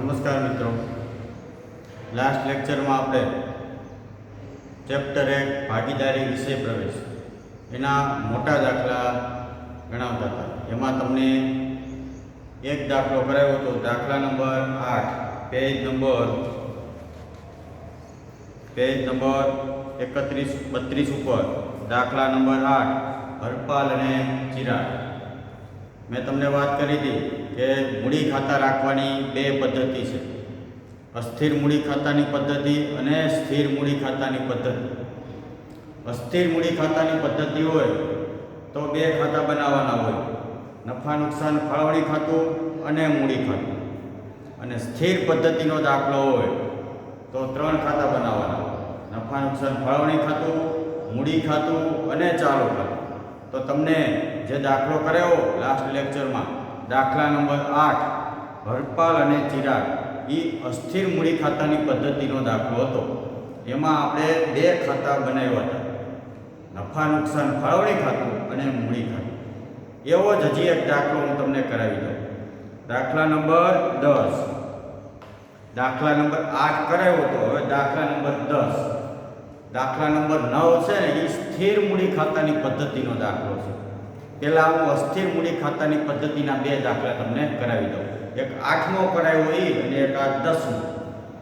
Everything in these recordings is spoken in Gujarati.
નમસ્કાર મિત્રો, લાસ્ટ લેક્ચરમાં આપણે ચેપ્ટર 1 ભાગીદારી વિષય પ્રવેશ એના મોટા દાખલા ગણાવતા હતા. એમાં તમને એક દાખલો કરાવ્યો હતો, દાખલા નંબર 8, પેજ નંબર 31-32 ઉપર. દાખલા નંબર 8 હરપાલ અને ચિરાગ. મેં તમને વાત કરી હતી કે મૂડી ખાતા રાખવાની બે પદ્ધતિ છે, અસ્થિર મૂડી ખાતાની પદ્ધતિ અને સ્થિર મૂડી ખાતાની પદ્ધતિ. અસ્થિર મૂડી ખાતાની પદ્ધતિ હોય તો બે ખાતા બનાવવાના હોય, નફા નુકસાન ફાળવણી ખાતું અને મૂડી ખાતું. અને સ્થિર પદ્ધતિનો દાખલો હોય તો ત્રણ ખાતા બનાવવાના હોય, નફા નુકસાન ફાળવણી ખાતું, મૂડી ખાતું અને ચાલુ ખાતું. તો તમને જે દાખલો કરાયો લાસ્ટ લેક્ચરમાં, દાખલા નંબર 8 હરપાલ અને ચિરાગ, એ અસ્થિર મૂડી ખાતાની પદ્ધતિનો દાખલો હતો. એમાં આપણે બે ખાતા બનાવ્યા હતા, નફા નુકસાન ફાળવણી ખાતું અને મૂડી ખાતું. એવો જ હજી એક દાખલો હું તમને કરાવી દઉં. દાખલા નંબર 10, દાખલા નંબર 8 કરાવ્યો હતો, હવે દાખલા નંબર 10. દાખલા નંબર 9 છે ને, એ સ્થિર મૂડી ખાતાની પદ્ધતિનો દાખલો છે. પહેલાં હું અસ્થિર મૂડી ખાતાની પદ્ધતિના બે દાખલા તમને કરાવી દઉં. એક 8મો કરાવ્યો એ અને એક આ 10મો,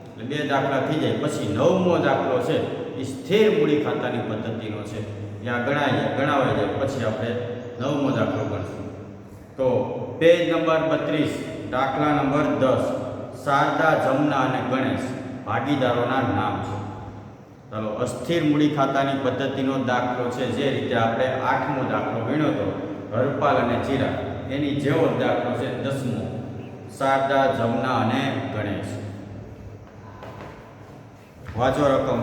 એટલે બે દાખલા થઈ જાય. પછી 9મો દાખલો છે એ સ્થિર મૂડી ખાતાની પદ્ધતિનો છે, ત્યાં ગણાવાઈ જાય. પછી આપણે 9મો દાખલો ગણશું. તો પેજ નંબર 32, દાખલા નંબર 10, શારદા, જમના અને ગણેશ ભાગીદારોના નામ છે. ચાલો, અસ્થિર મૂડી ખાતાની પદ્ધતિનો દાખલો છે, જે રીતે આપણે 8મો દાખલો ગણ્યો હતો હરપાલ અને ચિરાગ, એની જેવો દાખલો છે 10મો, શારદા, જમના અને ગણેશ. વાંચો રકમ,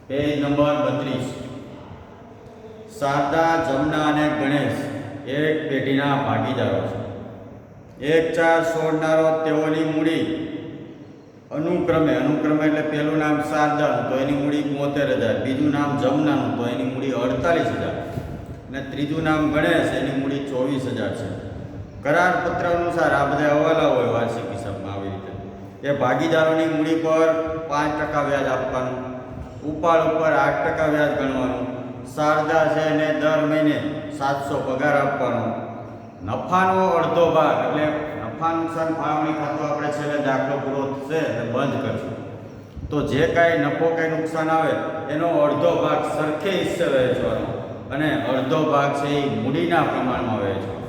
પેજ નંબર 32. શારદા, જમના અને ગણેશ એક પેઢીના ભાગીદારો છે. 1, 4, 16 તેઓની મૂડી અનુક્રમે એટલે પહેલું નામ શારદાનું તો એની મૂડી 73,000, બીજું નામ જમનાનું તો એની મૂડી 48,000 અને ત્રીજું નામ ગણેશ, એની મૂડી 24,000 છે. કરાર પત્ર અનુસાર આ બધા હવાલા હોય વાર્ષિક હિસાબમાં આવી રીતે. એ ભાગીદારોની મૂડી પર 5% વ્યાજ આપવાનું, ઉપાડ ઉપર 8% વ્યાજ ગણવાનું. શારદા છે એને દર મહિને 700 પગાર આપવાનો. નફાનો અડધો ભાગ, એટલે નફા નુકસાન ફાળવણી ખાતું આપણે છેલ્લે દાખલો પૂરો થશે એટલે બંધ કરશું. તો જે કાંઈ નફો કાંઈ નુકસાન આવે એનો અડધો ભાગ સરખે હિસ્સે વહેંચવાનો અને અડધો ભાગ છે એ મૂડીના પ્રમાણમાં વહેંચવાનો.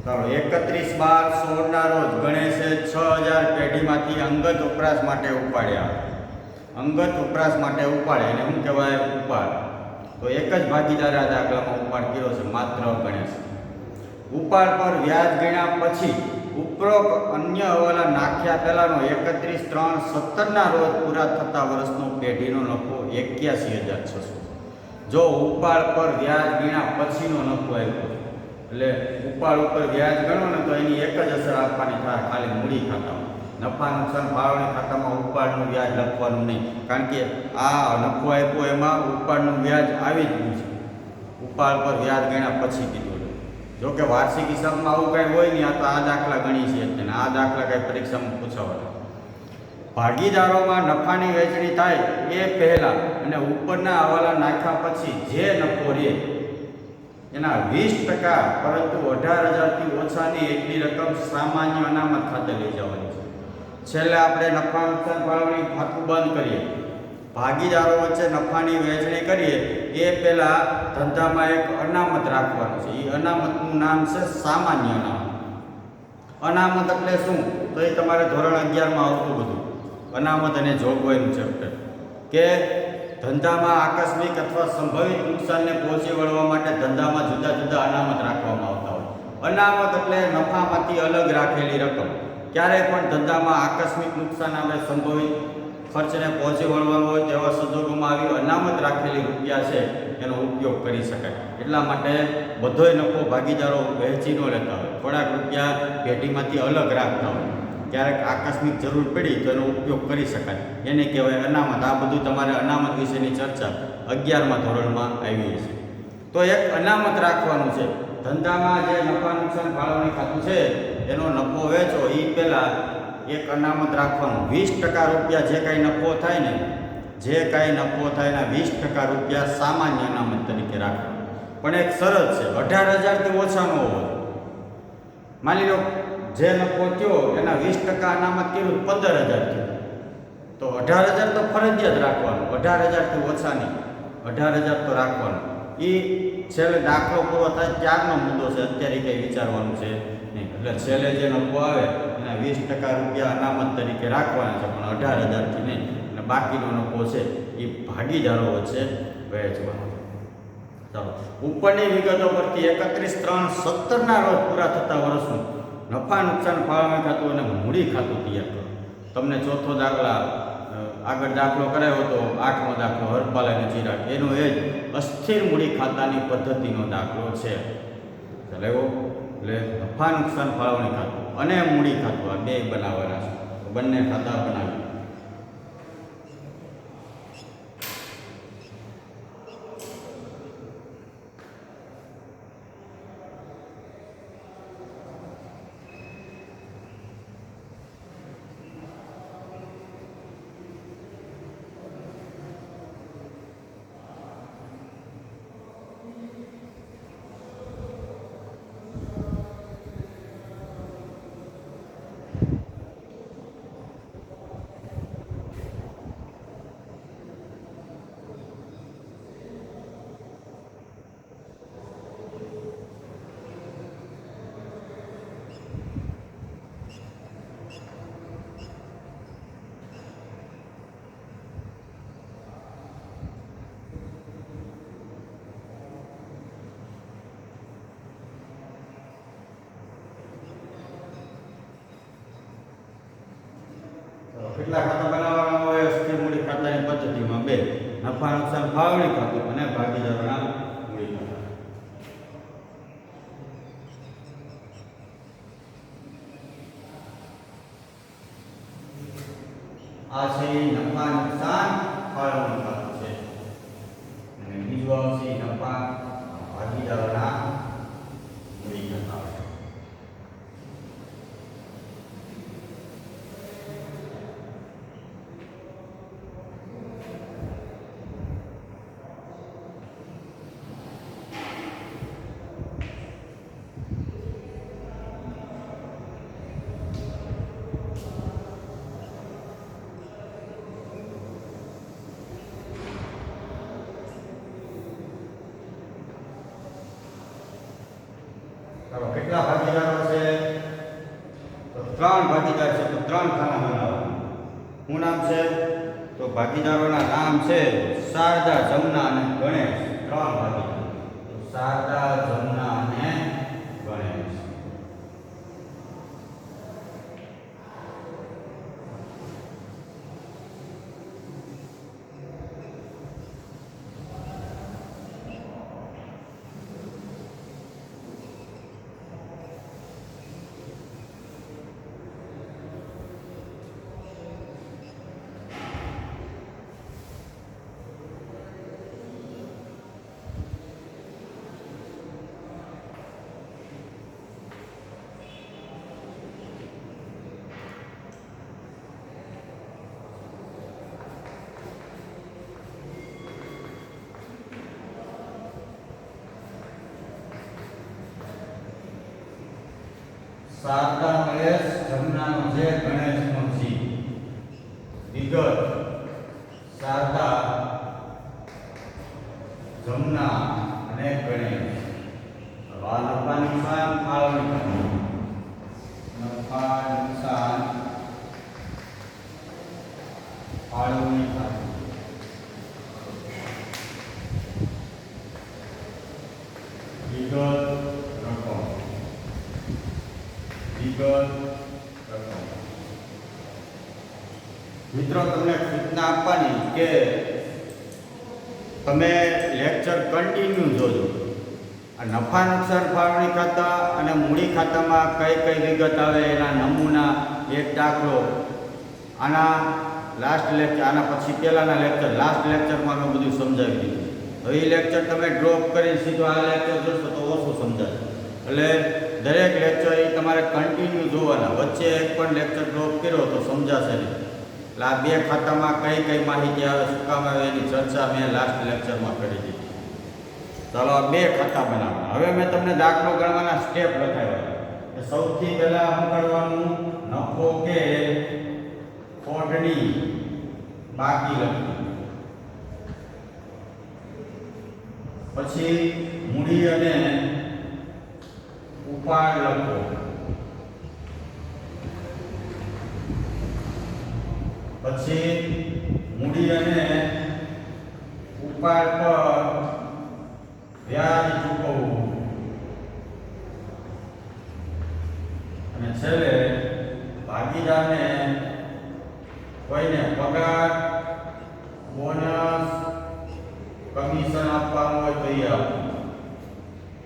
ચાલો, 31/12/16 રોજ ગણેશે 6,000 પેઢીમાંથી અંગત વપરાશ માટે ઉપાડ્યા. અંગત વપરાશ માટે ઉપાડે એને શું કહેવાય? ઉપાડ. તો એક જ ભાગીદાર આ દાખલામાં ઉપાડ કર્યો છે, માત્ર ગણેશ. ઉપાડ પર વ્યાજ ગણ્યા પછી ઉપરોક્ત અન્ય હવાલા નાખ્યા પહેલાનો 31/3/17 રોજ પૂરા થતા વર્ષનો પેઢીનો નફો 81,600. જો ઉપાડ પર વ્યાજ ગણ્યા પછીનો નફો આવ્યો, એટલે ઉપાડ ઉપર વ્યાજ ગણો ને તો એની એક જ અસર આપવાની થાય, ખાલી મૂડી ખાતામાં. નફા નુકસાન ફાળવણી ખાતામાં ઉપાડનું વ્યાજ લખવાનું નહીં, કારણ કે આ નફો આપ્યો એમાં ઉપાડનું વ્યાજ આવી જ ગયું છે. ઉપાડ પર વ્યાજ ગણ્યા પછી કીધું. જો કે વાર્ષિક હિસાબમાં આવું કાંઈ હોય નહીં, આ તો આ દાખલા ગણી છે એટલે આ દાખલા કાંઈ પરીક્ષામાં પૂછાવાના. ભાગીદારોમાં નફાની વહેંચણી થાય એ પહેલાં અને ઉપરના હવાલા નાખ્યા પછી જે નફો રહે એના 20%, પરંતુ 18,000થી ઓછાની એટલી રકમ સામાન્ય અનામત ખાતે લઈ જવાની છે. છેલ્લે આપણે નફા નુકસાન ફાળવણી ખાતું બંધ કરીએ, ભાગીદારો વચ્ચે નફાની વહેંચણી કરીએ એ પહેલાં ધંધામાં એક અનામત રાખવાનું છે. એ અનામતનું નામ છે સામાન્ય અનામત. અનામત એટલે શું? તો એ તમારે ધોરણ 11માં આવતું બધું અનામત અને જોગવાઈનું ચેપ્ટર, કે ધંધામાં આકસ્મિક અથવા સંભવિત નુકસાનને પહોંચી વળવા માટે ધંધામાં જુદા જુદા અનામત રાખવામાં આવતા હોય. અનામત એટલે નફામાંથી અલગ રાખેલી રકમ. ક્યારેય પણ ધંધામાં આકસ્મિક નુકસાન આવે, સંભવિત ખર્ચને પહોંચી વળવાનું હોય તેવા સંજોગોમાં આવી અનામત રાખેલી રૂપિયા છે એનો ઉપયોગ કરી શકાય. એટલા માટે બધોય નફો ભાગીદારો વહેંચી ન લેતા હોય, થોડાક રૂપિયા પેઢીમાંથી અલગ રાખતા હોય. ક્યારેક આકસ્મિક જરૂર પડી તો એનો ઉપયોગ કરી શકાય, એને કહેવાય અનામત. આ બધું તમારે અનામત વિશેની ચર્ચા 11મા ધોરણમાં આવી છે. તો એક અનામત રાખવાનું છે. ધંધામાં જે નફા નુકસાન ફાળવણી ખાતું છે એનો નફો વેચો એ પહેલાં એક અનામત રાખવાનું. 20% રૂપિયા જે કાંઈ નફો થાય ને, જે કાંઈ નફો થાય એના 20% રૂપિયા સામાન્ય અનામત તરીકે રાખવાનું. પણ એક શરત છે, 18,000થી ઓછા ન હોવો. માની લો જે નફો થયો એના 20% અનામત કર્યું 15,000 થયું, તો 18,000 તો ફરજિયાત રાખવાનું. 18,000થી ઓછા નહીં, 18,000 તો રાખવાનું. એ છેલ્લે દાખલો પૂરો થાય ત્યારનો મુદ્દો છે, અત્યારે કંઈ વિચારવાનું છે નહીં. એટલે છેલ્લે જે નફો આવે એના 20% રૂપિયા અનામત તરીકે રાખવાના છે, પણ 18,000થી નહીં. અને બાકીનો નફો છે એ ભાગીદારો વચ્ચે વહેંચવાનો છે. ચાલો, ઉપરની વિગતો પરથી 31/3/17 રોજ પૂરા થતા વર્ષનું નફા નુકસાન ફાળવણી ખાતું અને મૂડી ખાતું તૈયાર કરો. તમને ચોથો આગળ દાખલો કરાયો હતો, 8મો દાખલો હરપાલ અને ચિરાગ, એનો એ જ અસ્થિર મૂડી ખાતાની પદ્ધતિનો દાખલો છે. ચાલો, એટલે નફા નુકસાન ફાળવણી ખાતું અને મૂડી ખાતું આ બે બનાવવાના છે. બંને ખાતા બનાવી. કેટલા ખાતા બનાવવાના હોય અસ્થિર મૂડી ખાતાની પદ્ધતિમાં? બે. નફા નુકસાન ફાળવણી ખાતું અને ભાગીદારોના મૂડી ખાતા. આ છે નફા નુકસાન ફાળવણી ખાતું છે, અને બીજું આવશે નફા ભાગીદારોના મૂડી ખાતા. કેટલા ભાગીદારો છે? તો 3 ભાગીદાર છે, તો 3 ખાના બનાવવાના. શું નામ છે? તો ભાગીદારોના નામ છે શારદા, જમના અને ગણેશ. 3 ભાગીદાર, તો શારદા, જમના અને ગણેશ. શારદા મહેશ, જમનાનો જે, ગણેશનો જી. વિગત: શારદા, જમના અને ગણેશ. આ નફા નુકસાન ફાળવણી ખાતું. નફા નુકસાન ફાળવણી ખાતું. વિગત: રકમ. મિત્રો, તમને સૂચના આપવાની કે તમે લેક્ચર કન્ટિન્યુ જોજો. આ નફા નુકસાન ફાળવણી ખાતા અને મૂડી ખાતામાં કઈ કઈ વિગત આવે એના નમૂના, એક દાખલો. આના લાસ્ટ લેક્ચર, આના પછી પહેલાંના લેક્ચર, લાસ્ટ લેક્ચરમાં મેં બધું સમજાવી દીધું. હવે એ લેક્ચર તમે ડ્રોપ કરી સીધો આ લેક્ચર જોશો તો ઓછું સમજાશે. એટલે દરેક લેક્ચર એ તમારે કન્ટિન્યુ જોવાના, વચ્ચે એક પણ લેક્ચર ડ્રોપ કર્યો તો સમજાશે નહીં. એટલે આ બે ખાતામાં કઈ કઈ માહિતી આવે, શું કામ આવે એની ચર્ચા મેં લાસ્ટ લેક્ચરમાં કરી દીધી. ચાલો આ બે ખાતા બનાવવાના. હવે મેં તમને દાખલો ગણવાના સ્ટેપ લખાવ્યા. સૌથી પહેલા શું કરવાનું, નફો કે ખોટની બાકી લખી, પછી મૂડી અને ઉપાડ લખો, પછી મૂડી અને ઉપાડ પર વ્યાજ ચૂકવવું, અને છેલ્લે ભાગીદારને કોઈને પગાર, બોનસ, કમિશન આપવાનું હોય તો એ આપવું.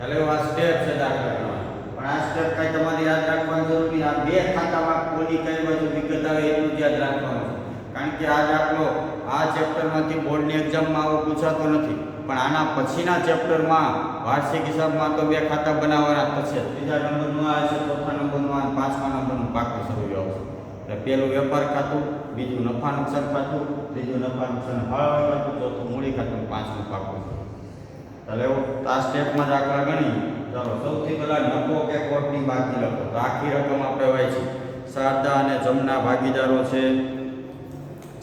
એટલે આ સ્ટેપ છે દાખલા ગણવા. પણ આ સ્ટેપ કઈ તમારે યાદ રાખવાની જરૂર નથી. આ બે ખાતામાં કોની કઈ બાજુ વિગત આવે એટલું જ યાદ રાખવાનું છે. કારણ કે આ દાખલો આ ચેપ્ટરમાંથી બોર્ડની એક્ઝામમાં આવો પૂછાતો નથી, પણ આના પછીના ચેપ્ટરમાં વાર્ષિક હિસાબમાં તો બે ખાતા બનાવવાના થશે. ત્રીજા નંબરનું આ હશે, ચોથા નંબરનું આ, પાંચમા નંબરનું પાકું શરૂ આવશે. એટલે પહેલું વેપાર ખાતું, બીજું નફા નુકસાન ખાતું, ત્રીજું નફા નુકસાન ફાળવણી ખાતું, ચોથું મૂડી ખાતું, પાંચમું પાકું. એટલે આ સ્ટેપમાં દાખલા ગણી. ચાલો સૌથી પહેલા નફો કે ખોટની બાકી લખો. તો આખી રકમ આપણે વાંચી. સાદા અને જમના ભાગીદારો છે.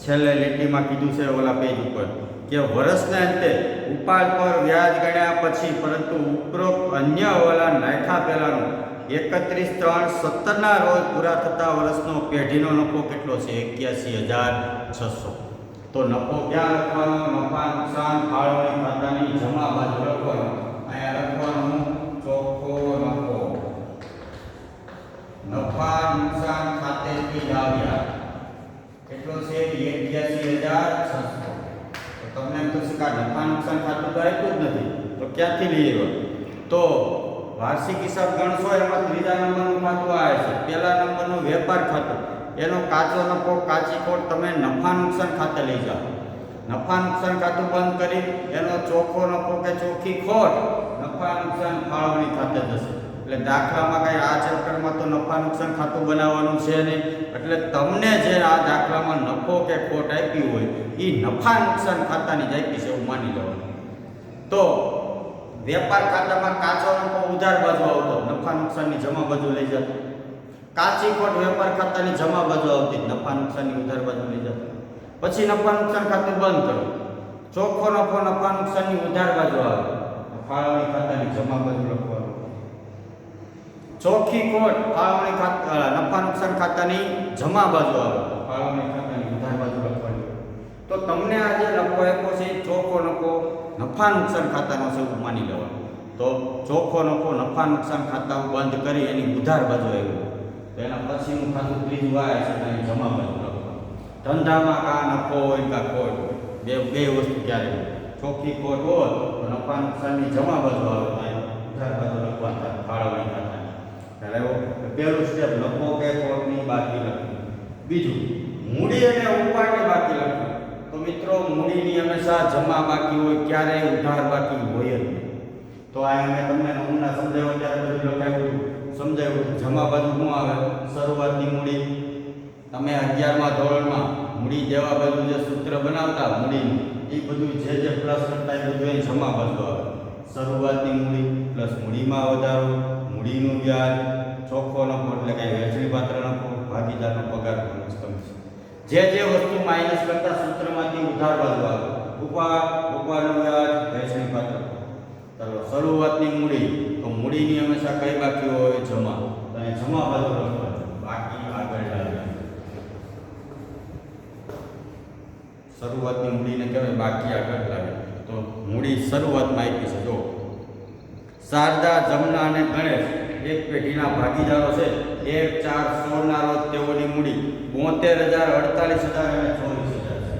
છેલ્લે લીટીમાં કીધું છે ઓલા પેજ ઉપર કે વર્ષના અંતે ઉપાડ પર વ્યાજ ગણ્યા પછી, પરંતુ ઉપરોક્ત અન્ય ઓલા નાખ્યા પહેલાનું 31/3/17 રોજ પૂરા થતા વર્ષનો પેઢીનો નફો કેટલો છે? 81,600. તો નફો ક્યાં લખવાનો? નફા નુકસાન ફાળવણી ખાતાની જમા બાજુ લખવાનો. અહીંયા લખવાનું ચોખ્ખો નફો નફા નુકસાન ખાતેથી જ આવ્યા. કેટલો છે? 81,600. તો તમને એમ થશે કે નફા નુકસાન ખાતું તો આપ્યું જ નથી, તો ક્યાંથી લઈ આવ્યો? તો વાર્ષિક હિસાબ ગણશો એમાં ત્રીજા નંબરનું ખાતું આવે છે. પહેલા નંબરનું વેપાર ખાતું, એનો કાચો નફો કાચી ખોટ તમે નફા નુકસાન ખાતે લઈ જાઓ. નફા નુકસાન ખાતું બંધ કરી એનો ચોખ્ખો નફો કે ચોખ્ખી ખોટ નફા નુકસાન ફાળવણી ખાતે જશે. એટલે દાખલામાં કઈ આ ચેપ્ટરમાં તો નફા નુકસાન ખાતું બનાવવાનું છે નહીં. એટલે તમને જે આ દાખલામાં નફો કે ખોટ આપી હોય એ નફા નુકસાન ખાતાની જ આપી છે એવું માની લેવાનું. તો વેપાર ખાતામાં કાચો નફો ઉધાર બાજુ આવતો, નફા નુકસાનની જમા બાજુ લઈ જતો. કાચી ખોટ વેપાર ખાતાની જમા બાજુ આવતી, નફા નુકસાનની ઉધાર બાજુ લઈ જતો. પછી નફા નુકસાન ખાતું બંધ કરો, ચોખ્ખો નફો નફા નુકસાનની ઉધાર બાજુ આવે, ફાળવણી ખાતાની જમા બાજુ લખવાનું. ચોખ્ખી ખોટ ફાળવણી ખાતા નફા નુકસાન ખાતાની જમા બાજુ આવે, ફાળવણી ખાતાની ઉધાર બાજુ લખવાની. તો તમને આ જે નફો આપ્યો છે ચોખ્ખો નફો નફા નુકસાન ખાતાનો છે એવું માની લેવાનું. તો ચોખ્ખો નફો નફા નુકસાન ખાતા બંધ કરી એની ઉધાર બાજુ આવ્યું. તો એના પછીનું ખાતું ત્રીજું આવે છે એની જમા બાજુ લખવાનું. ધંધામાં કા નફો હોય કા ખોટ હોય, બે વસ્તુ ક્યારે હોય. ચોખ્ખી ખોટ હોય તો નફા નુકસાનની જમા બાજુ આવે, ઉધાર બાજુ લખવાના ફાળવણી ખાતાની. એટલે પહેલું સ્ટેપ નફો કે ખોટની બાકી લખવી. બીજું મૂડી અને ઉપાડની બાકી લખવી. તો મિત્રો મૂડીની હંમેશા જમા બાકી હોય, ક્યારેય ઉધાર બાકી હોય જ નહીં. તો આ મેં તમને નમૂના સમજાવ્યો ત્યારે બધું લખાવ્યું સમજાવ્યું. જમા બાજુ શું આવે? શરૂઆતની મૂડી. તમે 11મા ધોરણમાં મૂડી દેવા બાજુ જે સૂત્ર બનાવતા મૂડીનું એ બધું જે પ્લસ કરતા એ બધું એ જમા બાજુ આવે. શરૂઆતની મૂડી પ્લસ મૂડીમાં વધારો, મૂડીનું વ્યાજ, ચોખ્ખો નફો એટલે કે વહેંચણી પાત્ર નફો, ભાગીદારનો પગાર, બોનસ, કમિશન. જે વસ્તુ માઇનસ કરતા સૂત્રમાંથી ઉધાર બાજુ આવે, ઉપાડનું વ્યાજ, વહેંચણી પાત્ર. ચાલો શરૂઆતની મૂડી. તો મૂડીની હંમેશા કઈ બાકી હોય? જમા. તો અહીં જમા બાજુ લખવાનું, બાકી આગળ લાવવાનું. શરૂઆતની મૂડીને કહેવાય બાકી આગળ લાવે. તો મૂડી શરૂઆતમાં આપી છે. જો શારદા, જમના અને ગણેશ એક પેઢીના ભાગીદારો છે. 1/4/16 ના રોજ તેઓની મૂડી 72,000, 48,000 અને 24,000 છે.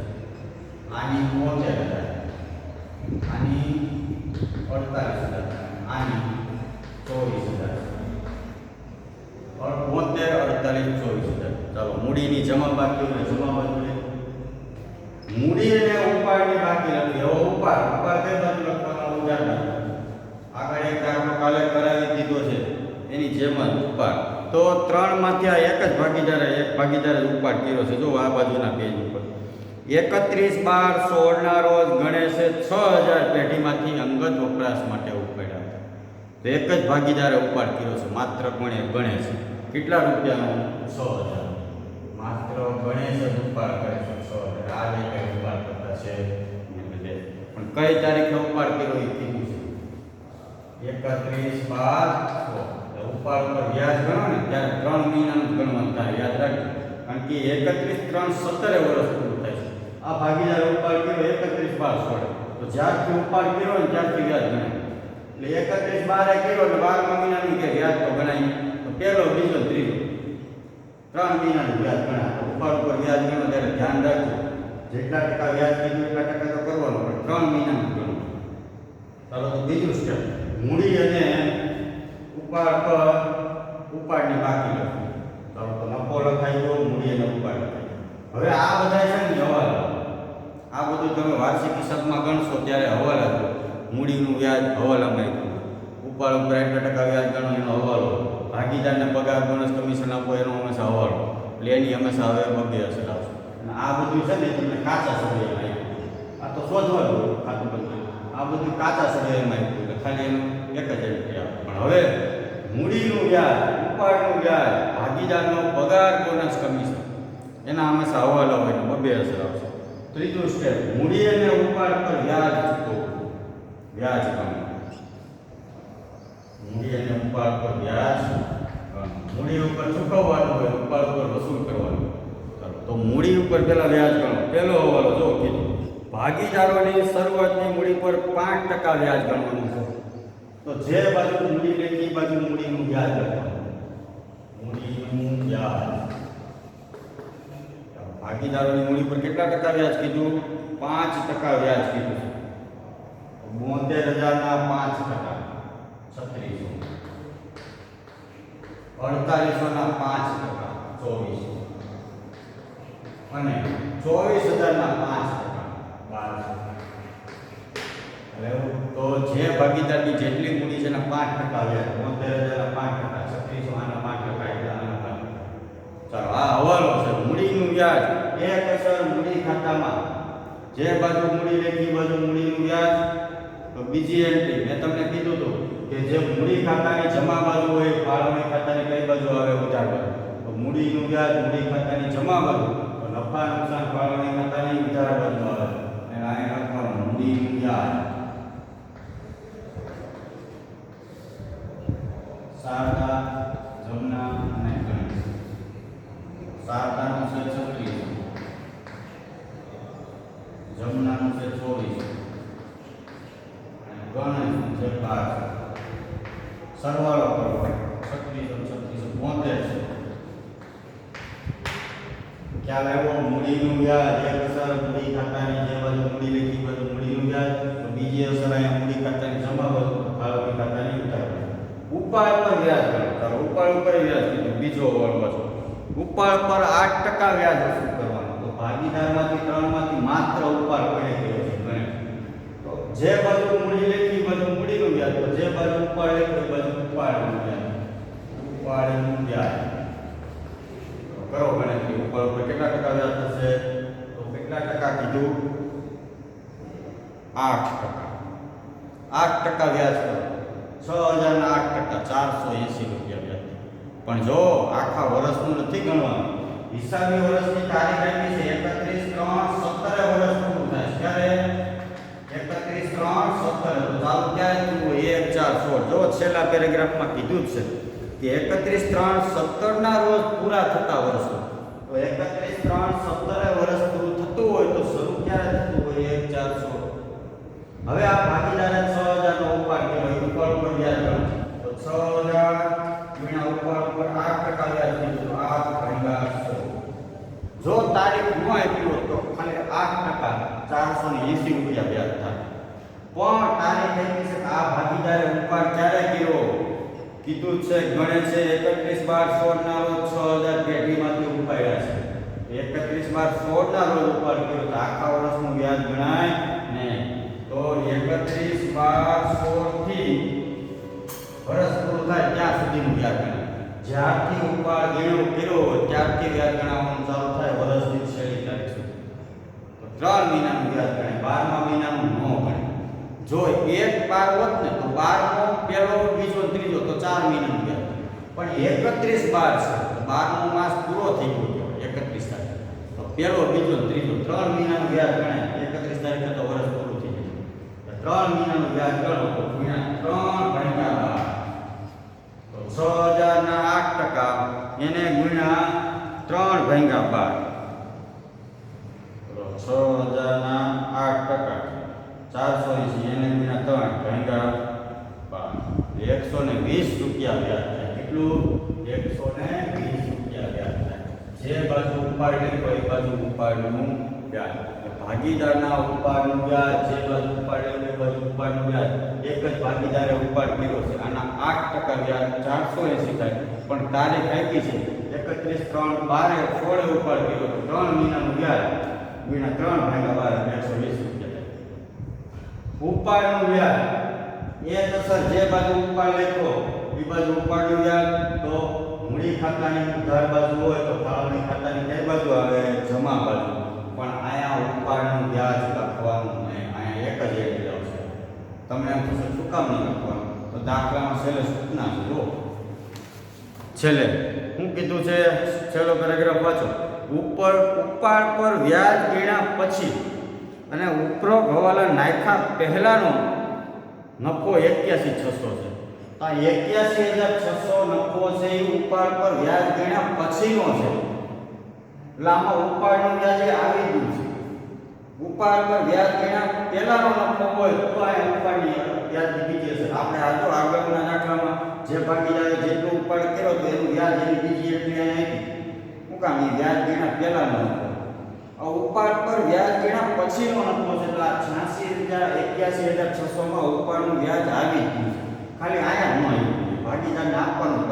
આની 72,000, આની 48,000, આની 24,000. 72, 48, 24,000. ચાલો મૂડીની જમા બાકી હોય જમા બાજુ લે. મૂડી અને ઉપાડની બાકી લખી. હવે ઉપાડ કઈ બાજુ લખવાનો? ઉધાર બાજુ. આગળ એક દાખલો કાલે કરાવી દીધો છે. જેમ જ ઉપાડ. તો 3 માંથી આ એક ભાગીદારે ઉપાડ કર્યો છે. જો આ બાજુના પેજ ઉપર 31/12/16 ના રોજ ગણેશે 6000 પેઢીમાંથી અંગત વપરાશ માટે ઉપાડ્યા હતા. તો એક જ ભાગીદારે ઉપાડ કર્યો છે. માત્ર ગણેશ કેટલા રૂપિયાનો? 6000. માત્ર ગણેશ જ ઉપાડ કરે છે 6000. આ જે કઈ ઉપાડ કરતા છે પણ કઈ તારીખે ઉપાડ કર્યો એ કીધું છે 31/12/16. ઉપાડ ઉપર વ્યાજ ગણો ને ત્યારે 3 મહિનાનું ગણવાનું થાય. યાદ રાખજો, કારણ કે 31/3/17 વર્ષ પૂરું થાય છે. આ ભાગીદાર ઉપાડ કર્યો 31/12/16. તો જ્યારથી ઉપાડ કર્યો ને ત્યારથી વ્યાજ ગણાય. એટલે 31/12 કર્યો એટલે 12મા મહિનાનું કે વ્યાજ તો ગણાય. તો પહેલો, બીજો, ત્રીજો 3 મહિનાનું વ્યાજ ગણાય. ઉપાડ ઉપર વ્યાજ ગણો ત્યારે ધ્યાન રાખજો, જેટલા ટકા વ્યાજ કીધું એટલા ટકા તો કરવાનું, પણ 3 મહિનાનું ગણો. ચાલો તો બીજું સ્ટેપ, મૂડી અને ઉપાડ પર ઉપાડની બાકી લખી. ચાલો તો નફો લખાઈ ગયો, મૂડી અને ઉપાડ લખાઈ ગયો. હવે આ બધા છે ને હવાલા, આ બધું તમે વાર્ષિક હિસાબમાં ગણશો ત્યારે હવાલા દો. મૂડીનું વ્યાજ હવાલામાં આપ્યું, ઉપાડ ઉપર એટલા ટકા વ્યાજ ગણો એનો હવાલો, ભાગીદારને પગાર બોનસ કમિશન આપો એનો હંમેશા હવાલો. એટલે એની હંમેશા હવે બગે અસર આવશે. અને આ બધું છે ને તમને કાચા સમયમાં આપ્યું. આ તો શોધવાનું ખાતું બધું, આ બધું કાચા સમયમાં આપ્યું. એટલે ખાલી એનું એક જ એન્ટ્રી આવે. પણ હવે મૂડીનું વ્યાજ, ઉપાડનું વ્યાજ, ભાગીદારનો પગાર બોનસ કમિશન એના હંમેશા હવાલા હોય ને બબે અસર આવશે. ત્રીજું સ્ટેપ, મૂડી અને ઉપાડ પર વ્યાજ ચૂકવવું. વ્યાજ ગણવું. મૂડી અને ઉપાડ પર વ્યાજ ગણવું. મૂડી ઉપર ચૂકવવાનું હોય, ઉપાડ ઉપર વસૂલ કરવાનું. ચાલો તો મૂડી ઉપર પહેલા વ્યાજ ગણો. પહેલો હવાલો જો કીધું, ભાગીદારોની શરૂઆતની મૂડી પર 5% વ્યાજ ગણવાનું છે. તો જે બાજુ મૂડી લેખી બાજુ મૂડીનું વ્યાજ લખવાનું. મૂડીનું વ્યાજ, ભાગીદારોની મૂડી પર કેટલા ટકા વ્યાજ કીધું? 5% વ્યાજ કીધું. 72,000 ના 5%, 3600. 4800 ના 5%, 2400. અને 24,000 ના 5%, 1200. તો જે ભાગીદારની જેટલી મૂડી છે એના 5% વ્યાજ, 72,000 ના 5%, 3600 આના 5%, એટલે આના 5%. ચાલો આ હવાલો છે. મૂડીનું વ્યાજ એક અસર મૂડી ખાતામાં, જે બાજુ મૂડી લેખી બાજુ મૂડીનું વ્યાજ. તો બીજી એન્ટ્રી મેં તમને કીધું હતું કે જે મૂડી ખાતાની જમા બાજુ હોય, ફાળવણી ખાતાની કઈ બાજુ આવે? ઉધાર બાજુ. તો મૂડીનું વ્યાજ મૂડી ખાતાની જમા બાજુ, તો નફા નુકસાન ફાળવણી ખાતાની ઉધાર બાજુ આવે. અને આ લખવાનું મૂડીનું વ્યાજ. શારદા, જમના અને ગણેશ. શારદાનું છે 3600, જમનાનું છે 2400 અને ગણેશનું છે 1200. સરવાળો કરો 3600 3672 છે. ખ્યાલ આવ્યો? મૂડીનું વ્યાજ એક અસર મૂડી ખાતાની જે બાજુ મૂડી લેખી બાજુ મૂડીનું વ્યાજ, તો બીજી અસર અહીંયા મૂડી ખાતાની જમા બાજુ, ફાળવણી ખાતાની ઉધાર બાજુ. ઉપાડ પર વ્યાજ ગણો. ચાલો ઉપાડ ઉપર વ્યાજ કીધું. બીજો વર્ગ છે, ઉપાડ પર 8% વ્યાજ વસૂલ કરવાનું. તો ભાગીદારમાંથી 3 માંથી માત્ર ઉપાડ પડે ગયો છે ગણેશ. તો જે બાજુ મૂડી લેખી બાજુ મૂડીનું વ્યાજ, તો જે બાજુ ઉપાડ લેખી બાજુ ઉપાડનું વ્યાજ. ઉપાડનું વ્યાજ કરો ગણતરી. ઉપાડ ઉપર કેટલા ટકા વ્યાજ થશે? તો કેટલા ટકા કીધું? 8%. 8% વ્યાજ કરો. 6000 ના 8%, 480 રૂપિયા વ્યાજ. પણ જો આખા વર્ષનું નથી ગણવાનું, હિસાબી વર્ષની તારીખ આપી છે 31/3/17 વર્ષ પૂરું થાય. ત્યારે 31/3/17 તો ચાલુ ક્યારે થયું? 1/4/16. જો છેલ્લા પેરેગ્રાફમાં કીધું જ છે કે 31/3/17 ના રોજ પૂરા થતા વર્ષો. તો 31/3/17 વર્ષ પૂરું થતું હોય તો શરૂ ક્યારે થતું હોય? 1/4/16. હવે આ ભાગીદારે 6000 નો ઉપાડ કર્યો, ઉપાડ ઉપર વ્યાજ ગણો. તો 6000 ગુણ્યા ઉપાડ ઉપર 8% વ્યાજ કીધું, 8/100. જો તારીખ ન આપી તો ખાલી 8%, 480 રૂપિયા વ્યાજ થાય. પણ તારીખ આપી છે આ ભાગીદારે ઉપાડ ક્યારે કર્યો? કીધું છે ગણે છે 31/12/16 ના રોજ 6000 પેઢીમાંથી ઉપાડ્યા છે. 31/12/16 ના રોજ ઉપાડ કર્યો તો આખા વર્ષનું વ્યાજ ગણાય નહીં. તો 31/12/16 થી વર્ષ પૂરું થાય ત્યાં સુધીનું વ્યાજ ગણાય. જ્યારથી ઉપાડ ગણ્યો કર્યો હોય ત્યારથી વ્યાજ ગણાવવાનું ચાલુ થાય વર્ષની છેલ્લી તારીખ સુધી. તો 3 મહિનાનું વ્યાજ ગણાય, 12મા મહિનાનું ન ગણાય. જો એક પાર હોત ને તો 12મો પહેલો બીજો ત્રીજો તો 4 મહિનાનું વ્યાજ. પણ 31/12 છે તો 12મો માસ પૂરો થઈ ગયો 31 તારીખ, તો પહેલો બીજો ત્રીજો 3 મહિનાનું વ્યાજ ગણાય. 31 તારીખે તો વર્ષ પૂરું થઈ જાય. 3 મહિનાનું વ્યાજ ગણો તો ગુણ્યા 3 ભાગ્યા 12 તો 6000 ના 8% એને ગુણ્યા 3 ભાગ્યા 12 તો 6000 ના 8% 480 એને ગુણ્યા 3 ભાગ્યા 12 120 રૂપિયા વ્યાજ થાય. કેટલું? 120 રૂપિયા વ્યાજ થાય. જે બાજુ ઉપાડેલી હોય એ બાજુ ઉપાડનું વ્યાજ. ભાગીદારના ઉપાડનું વ્યાજ, જે બાજુ ઉપાડેલું એ બાજુ ઉપાડનું વ્યાજ. એક જ ભાગીદારે ઉપાડ કર્યો છે, આના 8% વ્યાજ 480 થાય. પણ તારીખ આપી છે 31/3/12 ઉપાડ કર્યો તો 3 મહિનાનું વ્યાજ ગુણ્યા 3 ભાગ્યા 12 120 રૂપિયા થાય. ઉપાડનું વ્યાજ એ તો સર જે બાજુ ઉપાડ લેતો એ બાજુ ઉપાડનું વ્યાજ, તો મૂડી ખાતાની ઉધાર બાજુ હોય તો ફાળવણી ખાતાની કઈ બાજુ આવે? જમા બાજુ. પણ આયા ઉપાડનું વ્યાજ લખવાનું નહીં, આયા એક જ એન્ટ્રી આવશે. તમને એમ થશે શું કામ નહીં લખવાનું? તો દાખલામાં છેલ્લે સૂચના છે. જો છેલ્લે શું કીધું છે? છેલ્લો પેરેગ્રાફ વાંચો. ઉપાડ પર વ્યાજ ગણ્યા પછી અને ઉપરોક્ત હવાલા નાખ્યા પહેલાનો નફો 81,600 છે. આ 81,600 નફો છે એ ઉપાડ પર વ્યાજ ગણ્યા પછીનો છે. એટલે આમાં ઉપાડનું વ્યાજ આવી ગયું છે. ઉપાડ પર વ્યાજ ગણ્યા પહેલાનો નફો હોય તો આ ઉપાડની વ્યાજની બીજી અસર. આપણે આ તો આગળના દાખલામાં જે ભાગીદારે જેટલો ઉપાડ કર્યો તો એનું વ્યાજ એની બીજી એટલી અહીં આપી. શું કામ? એ વ્યાજ ગણ્યા પહેલાનો નફો. આ ઉપાડ પર વ્યાજ ગણ્યા પછીનો નફો છે. એટલે આ 86,81,600 માં ઉપાડનું વ્યાજ આવી ગયું છે. ખાલી આયા ન આવ્યું, ભાગીદારને આપવાનું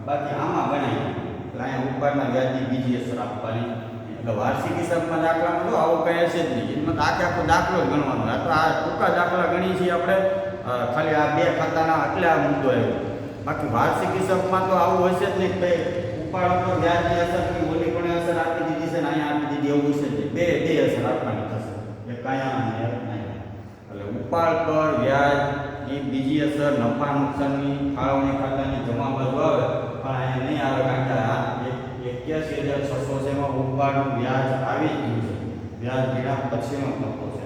બાકી આમાં ગણાય. એટલે અહીંયા ઉપાડના વ્યાજની બીજી અસર આપવાની. એટલે વાર્ષિક હિસાબમાં દાખલામાં તો આવું કંઈ હશે જ નહીં. એમાં આખો દાખલો જ ગણવાનો. આ તો આ ટૂંકા દાખલા ગણીએ છીએ આપણે, ખાલી આ બે ખાતાના એટલે આ મુદ્દો આવ્યો. બાકી વાર્ષિક હિસાબમાં તો આવું હશે જ નહીં કે ઉપાડ પર વ્યાજની અસર ઓલી પણ અસર આપી દીધી છે ને અહીંયા આપી દીધી, એવું હશે જ બે અસર આપવાની થશે. એક અહીંયા અને એક અહીંયા. એટલે ઉપાડ પર વ્યાજની બીજી અસર નફા નુકસાનની ફાળવણી ખાતાની જમા બાજુ આવે, પણ અહીંયા નહીં આવે કારણ કે આ 81,600 છે એમાં ઉપાડનું વ્યાજ આવી જ ગયું છે. વ્યાજ ગણ્યા પછીનો નફો છે.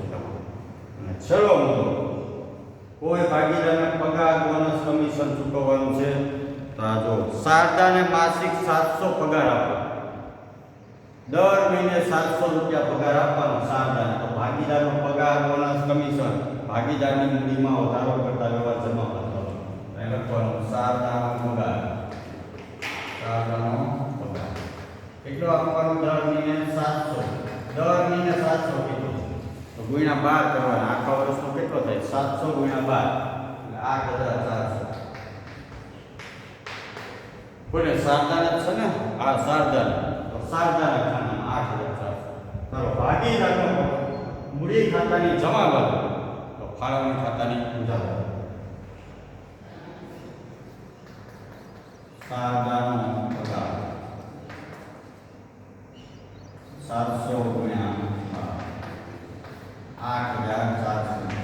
અને છેલ્લો મુદ્દો, કોઈ ભાગીદારને પગાર, બોનસ, કમિશન ચૂકવવાનું છે. તો આ જો શારદાને માસિક 700 પગાર આપો, દર મહિને 700 રૂપિયા પગાર આપવાનો શારદાને. તો ભાગીદારનો પગાર, બોનસ, કમિશન ભાગીદારની મૂડીમાં વધારો કરતા વ્યવહાર જમા કરતો લખવાનું. શારદાનો પગાર, શારદાનો પગાર કેટલો આપવાનો? દર મહિને 700. દર મહિને 700 કીધું તો ગુણ્યા 12 કરવાના. આખા વર્ષનો કેટલો થાય? 700 ગુણ્યા 12 એટલે 8,400. કોને? શારદાને છે ને, આ શારદાને. તો શારદાના ખાતામાં 8,400. ચાલો ભાગીદારનો મૂડી ખાતાની જમા બાજુ, તો ફાળવણી ખાતાની ઉધાર. શારદાનો પગાર 700 ગુણ્યા 8,400.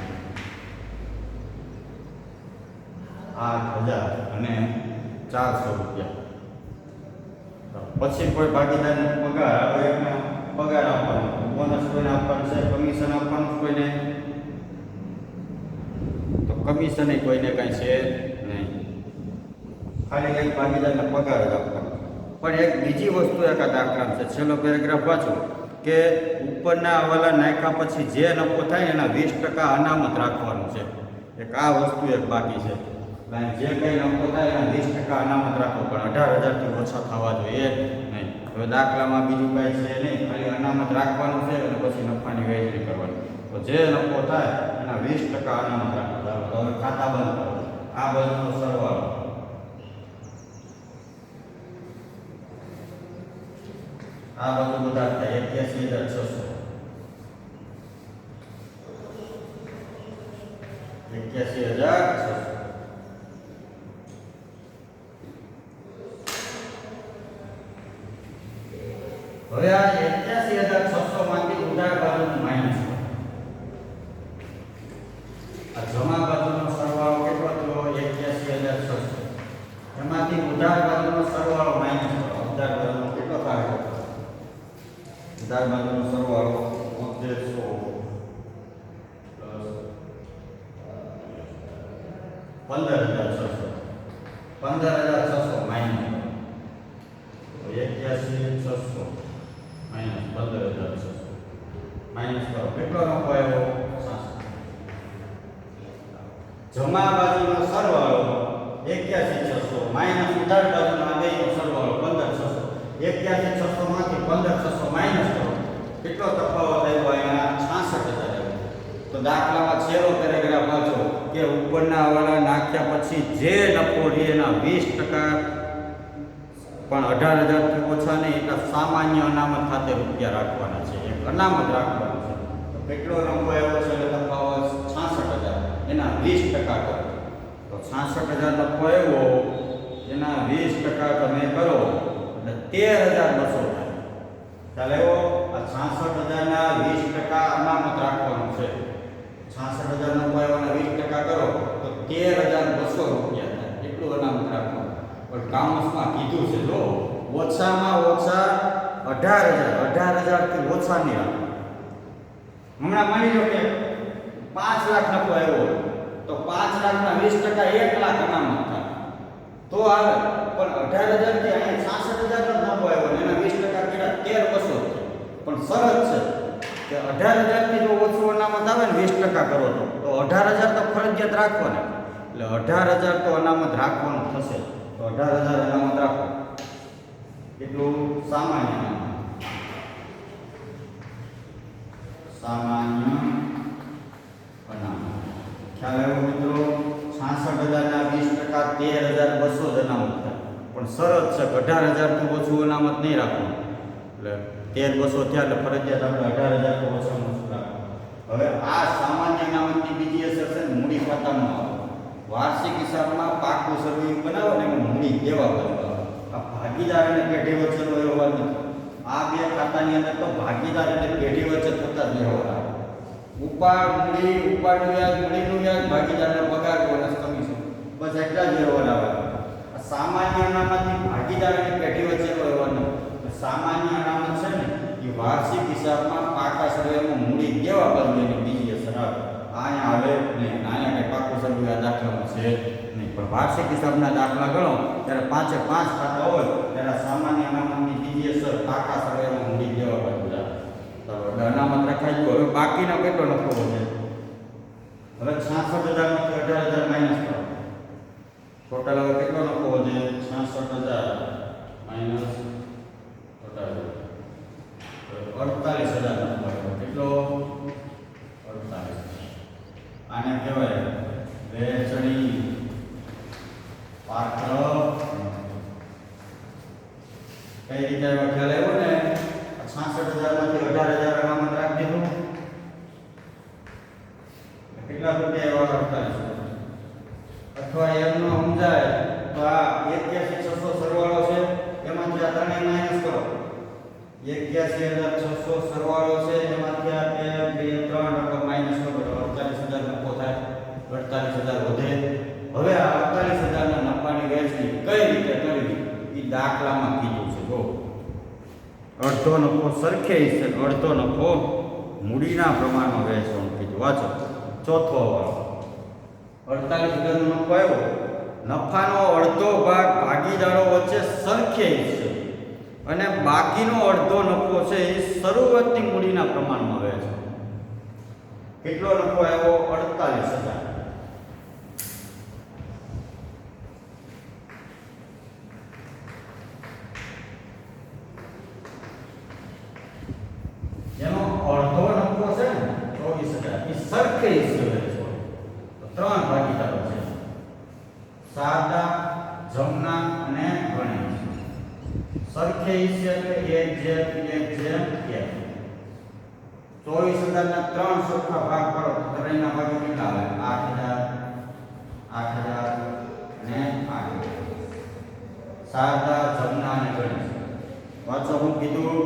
8,400 રૂપિયા. પછી કોઈ ભાગીદારને પગાર આવે એટલે પગાર આપવાનો, બોનસ કોઈને આપવાનું છે, કમિશન આપવાનું કોઈને, તો કમિશન કોઈને કાંઈ છે નહીં, ખાલી એક ભાગીદારને પગાર જ આપવાનો. પણ એક બીજી વસ્તુ એક આ દાખલામાં છે. છેલ્લો પેરેગ્રાફ વાંચો કે ઉપરના હવાલા નાખ્યા પછી જે નફો થાય એના 20% અનામત રાખવાનું છે. એક આ વસ્તુ એક બાકી છે. જે કંઈ નફો થાય એના 20% અનામત રાખવો, પણ 18,000થી ઓછા થવા જોઈએ નહીં. હવે દાખલામાં બીજું કાંઈ છે નહીં, ખાલી અનામત રાખવાનું છે અને પછી નફાની વહેંચણી કરવાની. તો જે નફો થાય એના 20% અનામત રાખવાનું. તો હવે ખાતા બંધ કરો. આ બાજુનો સરવાળો, આ બધું બધા થાય 81,600. 81,600. હવે આ 81,600 માંથી ઉધાર બાજુનું માઈનસ કરો. આ જમા બાજુનો સરવાળો કેટલો થયો? 81,600. એમાંથી ઉધાર બાજુનો સરવાળો માઈનસ કરો. ઉધાર બાજુનો કેટલો થાય? ઉધાર બાજુનો સરવાળો 7300 15,600. 15,600 માઈનસ 81,600 માઈનસ 15,600 માઈનસ કરો. કેટલો નફો આવ્યો? 66. જમા બાજુનો સરવાળો 81,600 માઈનસ ઉધાર બાજુના બેનો સરવાળો 15,600. 81,600 માંથી 15,600 માઈનસ કરો. કેટલો તફાવત આવ્યો? અહીંયા 66,000. તો દાખલામાં છેલ્લો પેરેગ્રાફ વાંચો કે ઉપરના વાળા નાખ્યા પછી જે નફો રહે એના 20% પણ 18,000 થી ઓછા નહીં એટલે સામાન્ય અનામત ખાતે રૂપિયા રાખવાના છે. એક અનામત રાખવાનું છે. તો કેટલો નફો આવ્યો છે? એટલે તફાવત 66,000 એના 20% કરો. તો 66,000 નફો આવ્યો એના 20% તમે કરો એટલે 13,200 થાય. ખ્યાલ આવ્યો? આ 66,000 ના 20% અનામત રાખવાનું છે. 66,000 નફો આવ્યો એના 20% કરો તો 13,200 રૂપિયા થાય. એટલું અનામત રાખવાનું. પણ કામસમાં કીધું છે જો ઓછામાં ઓછા 18,000 થી ઓછા નહીં રાખો. હમણાં માની લો કે 5 લાખ નફો આવ્યો તો 5 લાખના 20% 1 લાખ અનામત થાય તો આવે. પણ 18,000 થી અહીંયા 66,000 નો નફો આવ્યો ને એના 20% કેટલા? 13,200 પણ શરત છે કે 18,000 થી જો ઓછું અનામત આવે ને 20% કરો તો 18,000 તો ફરજિયાત રાખવાના. એટલે 18,000 તો અનામત રાખવાનું થશે. તો 18,000 અનામત રાખો. એટલું સામાન્ય અનામત. સામાન્ય અનામત. ખ્યાલ આવ્યો મિત્રો? 66,000 ના 20% 13,200 જ અનામત થાય. પણ શરત છે કે 18,000 થી ઓછું અનામત નહીં રાખવાનું. એટલે 13,200 થયા એટલે ફરજિયાત આપણે 18,000 થી ઓછામાં ઓછું રાખવાનું. હવે આ સામાન્ય અનામતની બીજી અસર છે મૂડી ખાતામાં આવે. વાર્ષિક હિસાબમાં પાકું સર્વિંગ બનાવો ને એમાં મૂડી દેવા બનવા. આ ભાગીદાર અને પેઢી વચ્ચેનો વ્યવહાર નથી. આ બે ખાતાની અંદર તો ભાગીદાર અને પેઢી વચ્ચે થતા જ વ્યવહાર આવે. ઉપાડ મૂડી, ઉપાડનું વ્યાજ, મૂડીનું વ્યાજ, ભાગીદારનો પગાર, બોનસ, કમિશન, બસ એટલા જ વ્યવહાર આવે. આ સામાન્ય અનામતની ભાગીદાર અને પેઢી વચ્ચેનો વ્યવહાર નથી. સામાન્ય અનામત છે ને એ વાર્ષિક હિસાબમાં પાકા સર્વેમાં મૂડી દેવા બનવાની બીજી અસર આવે. અહીંયા આવે નહીં. અહીંયા કંઈ પાકું સર્વે આ દાખલામાં છે નહીં. પણ વાર્ષિક હિસાબના દાખલા ગણો ત્યારે 5 ખાતા હોય ત્યારે સામાન્ય અનામતની બીજી અસર પાકા સર્વેમાં મૂડી દેવા બાજુ જાય. તો અનામત રખાઈ ગયું. હવે બાકીનો કેટલો નફો વધે? હવે 66,000 માંથી 18,000 માઇનસ કરો. ટોટલ હવે કેટલો નફો વધે? 66,000 માઇનસ 48,000 નફો આવ્યો. કેટલો? 48. આને કહેવાય વહેંચણી પાત્ર. કઈ રીતે ખ્યાલ આવ્યો ને? 66,000 માંથી 18,000 અનામત રાખી દીધું. કેટલા રૂપિયા આવ્યા? 48. અથવા એમનો સમજાય તો આ 81,600 સરવાળો છે એમાંથી આ ત્રણેય માઈનસ કરો. 81,600 સરવાળો છે એમાંથી આ 1 2 3 રકમ માઈનસ કરો તો 48,000 નફો થાય. 48,000 વધે. હવે આ 48,000 ના નફાની વહેંચણી કઈ રીતે કરવી એ દાખલામાં કીધું છે. જો અડધો નફો સરખે હિસ્સે, અડધો નફો મૂડીના પ્રમાણમાં વહેંચવાનું કીધું. વાંચો ચોથો વાળો 48,000 નો નફો આવ્યો. નફાનો અડધો ભાગ ભાગીદારો વચ્ચે સરખે હિસ્સે અને બાકીનો અડધો નફો છે એ શરૂઆતની મૂડીના પ્રમાણમાં વહેંચો. કેટલો નફો આવ્યો? 48,000. જેનો અડધો નફો છે ને 24,000 એ સરખે હિસ્સે વહેંચો. તો ત્રણ ભાગીદારો છે: સાદા, જમના અને ગણેશ. સરખે હિસ્સે એટલે 1/1/1. 24,000 ના 3 સરખા ભાગ કરો તો ત્રણેયના ભાગે કેટલા આવે? 8,000, 8,000 અને 8,000. સાદા, જમના અને ગણેશ. વાંચો હું કીધું?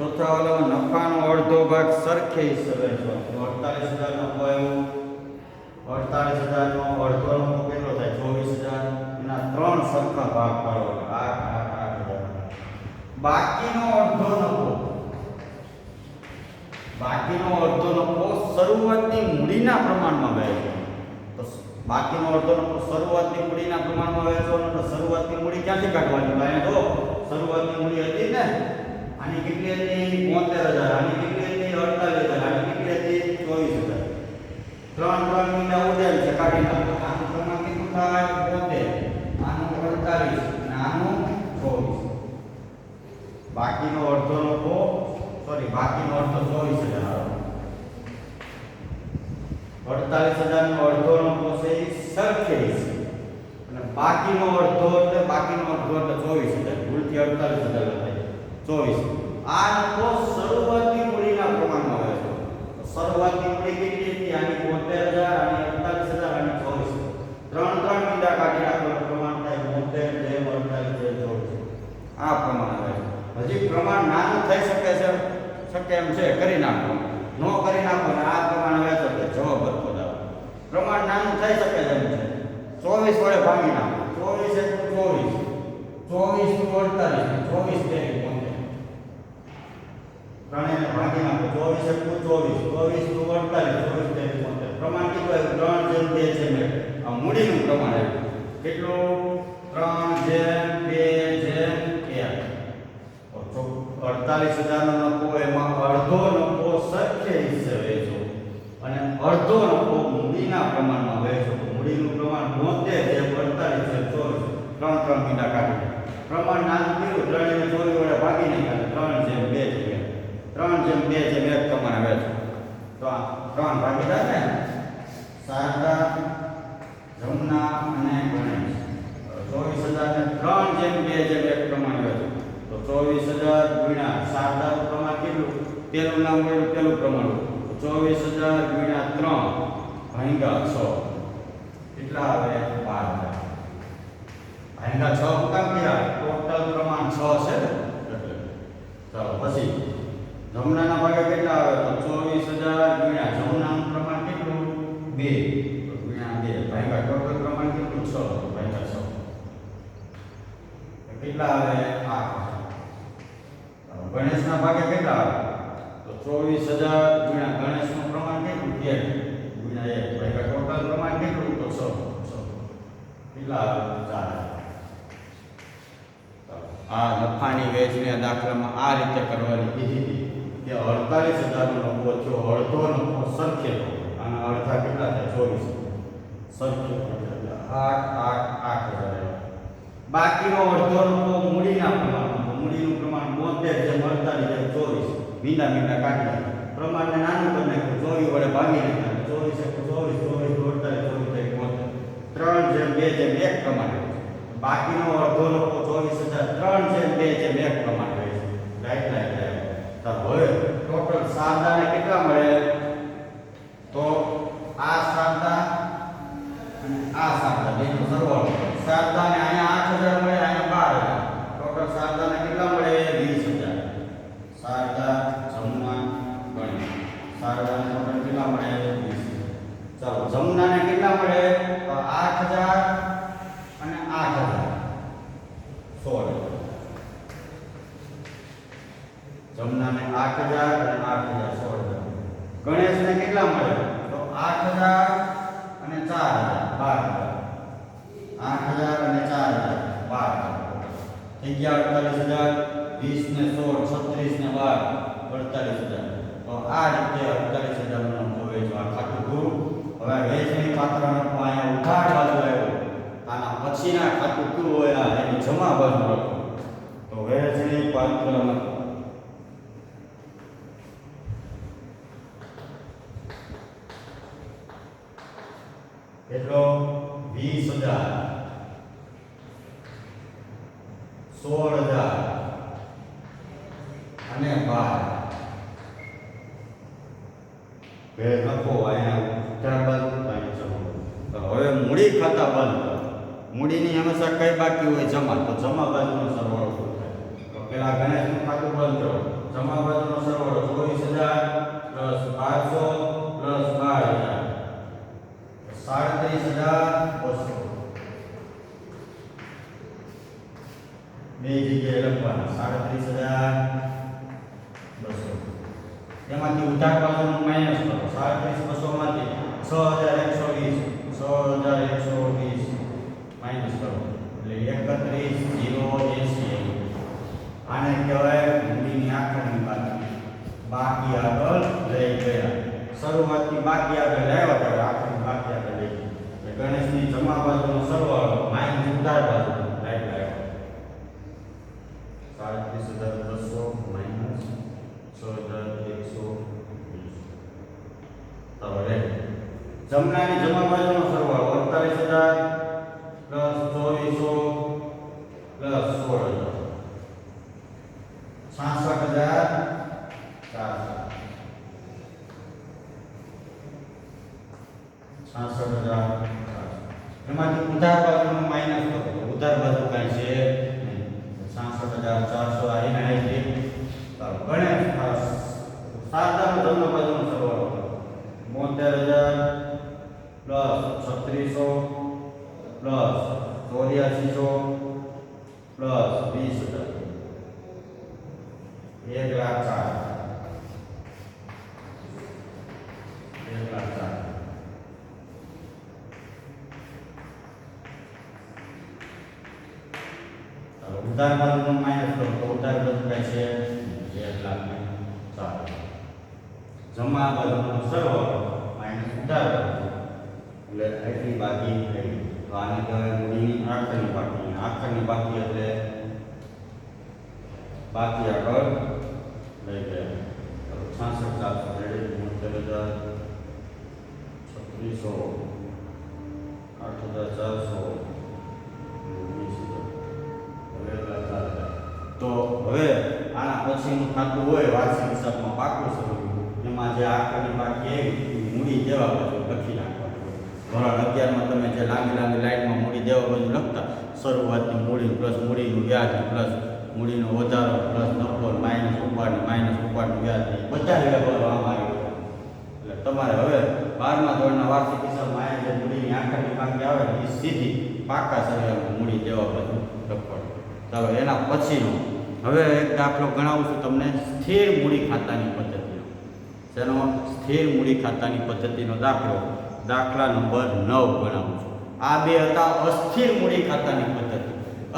ચોથા વાલામાં નફાનો અડધો ભાગ સરખે હિસ્સે વહેંચો. તો 48,000 નફો આવ્યો. 48,000 નો અડધો નફો કેટલો થાય? 24,000. એના 3 સરખા ભાગ પાડવાના. 8,000. બાકીનો અડધો નફો શરૂઆતની મૂડીના પ્રમાણમાં વહેંચો. તો બાકીનો અડધો નફો શરૂઆતની મૂડીના પ્રમાણમાં વહેંચવાનો. તો શરૂઆતની મૂડી ક્યાંથી કાઢવાની? તો અહીંયા જો શરૂઆતની મૂડી હતી ને, આની કેટલી હતી? 72,000. આની કેટલી હતી? 48,000. આની કેટલી હતી? 24,000. 3 મહિના ઉડેલ છે, કાઢી નાખો. આનું પ્રમાણ કેટલું થાય? 72. આનું 48 અને આનું 24. બાકીનો અડધો નફો બાકીનો અડધો 24,000. 48,000 નો અડધો નફો છે એ સરખે હિસ્સે, અને બાકીનો અડધો એટલે 24,000. ભૂલથી 48,000 લખાય. 24. આ નફો શરૂઆતની મૂડીના પ્રમાણમાં આવે છે. તો શરૂઆતની મૂડી કેટલી હતી? આની 72,000, આની 48,000, આની 24. 3 મીંડા કાઢી નાખો. પ્રમાણ થાય 72 જેમ 48 જેમ 24. આ પ્રમાણ આવે છે. હજી પ્રમાણ નાનું થઈ શકે એમ છે, કરી નાખો. નો કરી નાખો ને આ પ્રમાણ વેચો તો જવાબ હતો દાવ. પ્રમાણ નાનું થઈ શકે એમ છે. 24 વડે ભાગી નાખો. 24 એટલે 24. 24 નું 48. 24 તેરી 75. ત્રણેયને ભાગી નાખો. 24 એટલે 24. 24 નું 48. 24 તેરી 75. પ્રમાણ કેટલું આવ્યું? 3 જેમ 2 જેમ 1. આ મૂડીનું પ્રમાણ આવ્યું. કેટલું? 3 જેમ 2 જેમ 1. 48,000 નો નફો, એમાં અડધો નફો સરખે હિસ્સે વહેંચો અને અડધો નફો મૂડીના પ્રમાણમાં વહેંચો. મૂડીનું પ્રમાણ 72 જેમ 48 જેમ 24. 3 મીંડા કાઢી. પ્રમાણ નાનું કર્યું, 3 ને 24 વડે ભાગી નાખ્યા. 3 જેમ 2 જેમ 1. 3 જેમ 2 જેમ 1 પ્રમાણે વહેંચો. તો આ 3 ભાગીદાર ને શારદા, જમુના અને ગણેશ. 24,000 ને 3 જેમ 2 જેમ 1 પ્રમાણે વહેંચો. તો 24,000 ગુણ્યા શારદાનું પ્રમાણ કેટલું? પેલું નામ મળ્યું, પેલું પ્રમાણ. 24,000 ગુણ્યા 3 ભાગ્યા 6 કેટલા આવે? 12,000. ભાગ્યા 6 મુકામ કર્યા. ટોટલ પ્રમાણ 6 છે ને એટલે. ચાલો પછી જમનાના ભાગે કેટલા આવે? તો 24,000 ગુણ્યા જમનાનું પ્રમાણ કેટલું? 2. તો ગુણ્યા 2 ભાગ્યા ટોટલ પ્રમાણ કેટલું? 6. ભાગ્યા 6 કેટલા આવે? 8. ગણેશના ભાગે કેટલા આવે? તો 24,000 ગુણ્યા ગણેશનું પ્રમાણ કેટલું? 1 ગુણ્યા 1 ભાગ્યા ટોટલ પ્રમાણ કેટલું? તો 6. કેટલા આવે? 4. આ નફાની વહેંચણી દાખલામાં આ રીતે કરવાની કીધી હતી કે 48,000 નો નફો થયો, અડધો નફો સરખે અને અડધા કેટલા થાય? 24 સરખે 8,000. બાકીનો અડધો નફો મૂડીના પ્રમાણમાં. મૂડીનું પ્રમાણ 72 જેમ 48 જેમ 24. મીંડા કાઢી નાખ્યા. પ્રમાણને નાનું કરી નાખ્યું. 24 વડે ભાગી નાખ્યા. 24 એટલે 24, 24 3 જેમ 2 જેમ 1 પ્રમાણે. બાકીનો અડધો નફો 24,000 3 જેમ 2 જેમ 1 પ્રમાણે છે. રાઈટ. તો હવે ટોટલ શારદાને કેટલા મળે? તો આ શારદા અને આ શારદા બેનો સરવાળો. શારદાને અહીંયા 8,000 મળે, અહીંયા 12,000. ટોટલ શારદાને કેટલા મળે? 20,000. શારદા, જમુના, ગણેશ. શારદાને ટોટલ કેટલા મળે? 20,000. ચાલો જમુનાને કેટલા મળે? તો 8,000 અને 8,000 16. જમનાને 8,000 અને 8,000 16,000. ગણેશને કેટલા મળે? તો 8,000 અને 4,000 12,000. 8,000 અને 4,000 12,000 થઈ ગયા 48,000. 20 ને 16 36 ને 12 48,000. તો આ રીતે 48,000 નો નફો વેચવા ખાતું પૂરું. હવે વેચણી પાત્ર નફો અહીંયા ઉધાર બાજુ આવ્યો. આના પછીના ખાતું કયું હોય? એની જમા બાજુ રાખો. તો વેચણી પાત્ર નફો કેટલો? 20,000 16,000 અને 12. બે નફો અહીંયા ત્યારબાદ તો હવે મૂડી ખાતા બંધ. મૂડીની હંમેશા કઈ બાકી હોય? જમા. તો જમા બાજુનો સરવાળો થાય. તો પેલા ગણેશનું ખાતું બંધ કરો. જમા બાજુનો સરવાળો 24,000 પ્લસ 1200 પ્લસ 12,000 37,200 બે જગ્યાએ લખવાના 37,200 એમાંથી ઉધાર બાજુનું માઈનસ કરો 37,200 માંથી 6,120 માઈનસ કરો એટલે 31,080 આને કહેવાય મૂડીની આખરની બાકી આગળ લઈ ગયા શરૂઆતથી બાકી આગળ લાવ્યા ત્યારે આખરી બાકી આગળ લઈ ગયા એટલે ગણેશની જમા બાજુનો સરવાળો માઈનસ ઉધાર બાજુ લાઈ લાવ્યો 37,200 માઈનસ 6,120 હવે જમનાની જમા બાજુનો સરવાળો 48,000 પ્લસ 2,400 પ્લસ 16,000 66,000 એમાંથી ઉધાર બાજુનું માઈનસ કરો ઉધાર બાજુ કાંઈ છે નહીં 66,400 આ એના છે ગણેશ સાદાનો જમણો બાજુનો સરવાળો 72,000 પ્લસ 3600 પ્લસ 8400 પ્લસ 20,000 1,04,000 ઉધાર બાજુનું માઈનસ કરો તો ઉધાર બાજુ કાંઈ છે 1,04,000 જમા બાજુનો સરવાળો માઈનસ ઉધાર બાજુ એટલે એટલી બાકી થઈ તો આને કહેવાય મૂડીની આખરની બાકી એટલે બાકી આગળ લઈ ગયા 66,400 72,000 3600 8,400 તો હવે આના પછીનું ખાતું હોય વાર્ષિક હિસાબમાં પાકું શરૂ એમાં જે આખરની બાકી એવી મૂડી દેવા બાજુ લખી નાખવાનું ધોરણ 11માં તમે જે લાંબી લાઈનમાં મૂડી દેવા બાજુ લખતા શરૂઆતની મૂડી પ્લસ મૂડીનું વ્યાજ પ્લસ મૂડીનો વધારો પ્લસ નફો માઇનસ ઉપાડનું વ્યાજ બધા વ્યવહારો આમાં આવી એટલે તમારે હવે 12મા ધોરણના વાર્ષિક હિસાબમાં આ જે મૂડીની આખરની બાકી આવે એ સીધી પાકા સરવાળામાં મૂડી દેવા બાજુ લખવાનું ચાલો એના પછીનો હવે એક દાખલો ગણાવું છું તમને સ્થિર મૂડી ખાતાની પદ્ધતિનો જેનો સ્થિર મૂડી ખાતાની પદ્ધતિનો દાખલા નંબર 9 ગણાવું છું આ બે હતા અસ્થિર મૂડી ખાતાની પદ્ધતિ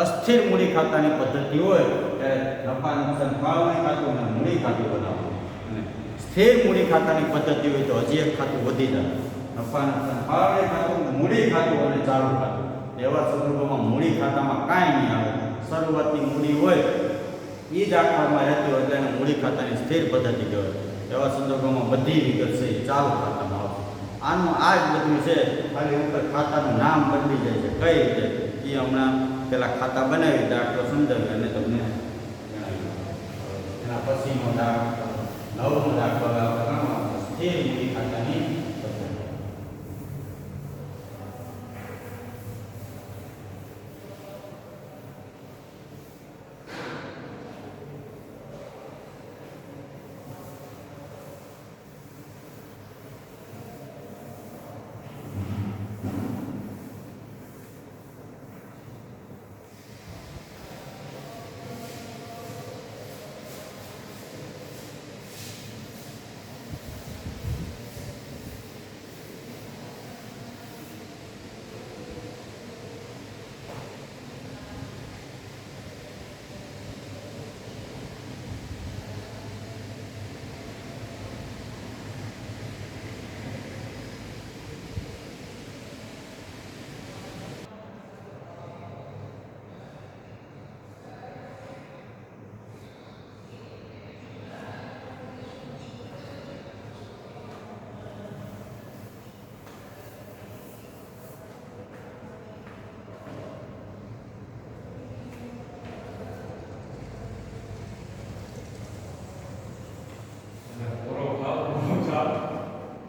અસ્થિર મૂડી ખાતાની પદ્ધતિ હોય ત્યારે નફા નુકસાન ફાળવણી ખાતું અને મૂડી ખાતું બનાવવું અને સ્થિર મૂડી ખાતાની પદ્ધતિ હોય તો હજી એક ખાતું વધી જાય નફા નુકસાન ફાળવણી ખાતું મૂડી ખાતું અને ચાલુ ખાતું એવા સંદર્ભમાં મૂડી ખાતામાં કાંઈ નહીં આવે શરૂઆતની મૂડી હોય એ જ આખામાં રહેતી હોય એટલે એને મૂડી ખાતાની સ્થિર પદ્ધતિ કહેવાય એવા સંદર્ભમાં બધી વિગત છે એ ચાલુ ખાતામાં આવશે આનું આ જ બધું છે ખાલી ઉપર ખાતાનું નામ બદલી જાય છે કઈ રીતે એ હમણાં પેલા ખાતા બનાવી દાખલો સમજાવી અને તમને જણાવી એના પછીનો દાખલો 9નો દાખલો આપણે સ્થિર મૂડી ખાતાની પદ્ધતિ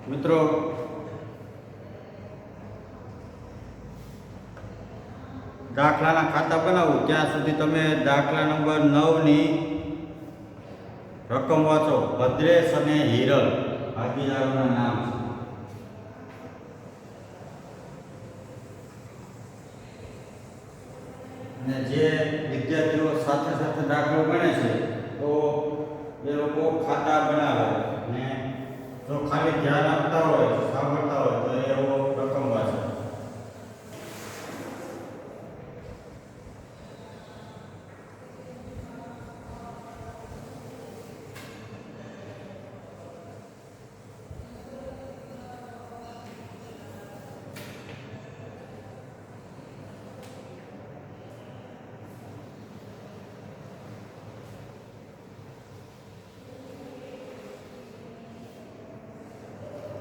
મિત્રો દાખલાના ખાતા બનાવું ત્યાં સુધી તમે દાખલા નંબર 9ની રકમ વાંચો. ભદ્રેશ અને હિરલ ભાગીદારોના નામ છે. અને જે વિદ્યાર્થીઓ સાથે સાથે દાખલો ગણે છે તો એ લોકો ખાતા બનાવે અને જો ખાલી ધ્યાન આપતા હોય, સાંભળતા હોય તો એવો રકમ વાંચે.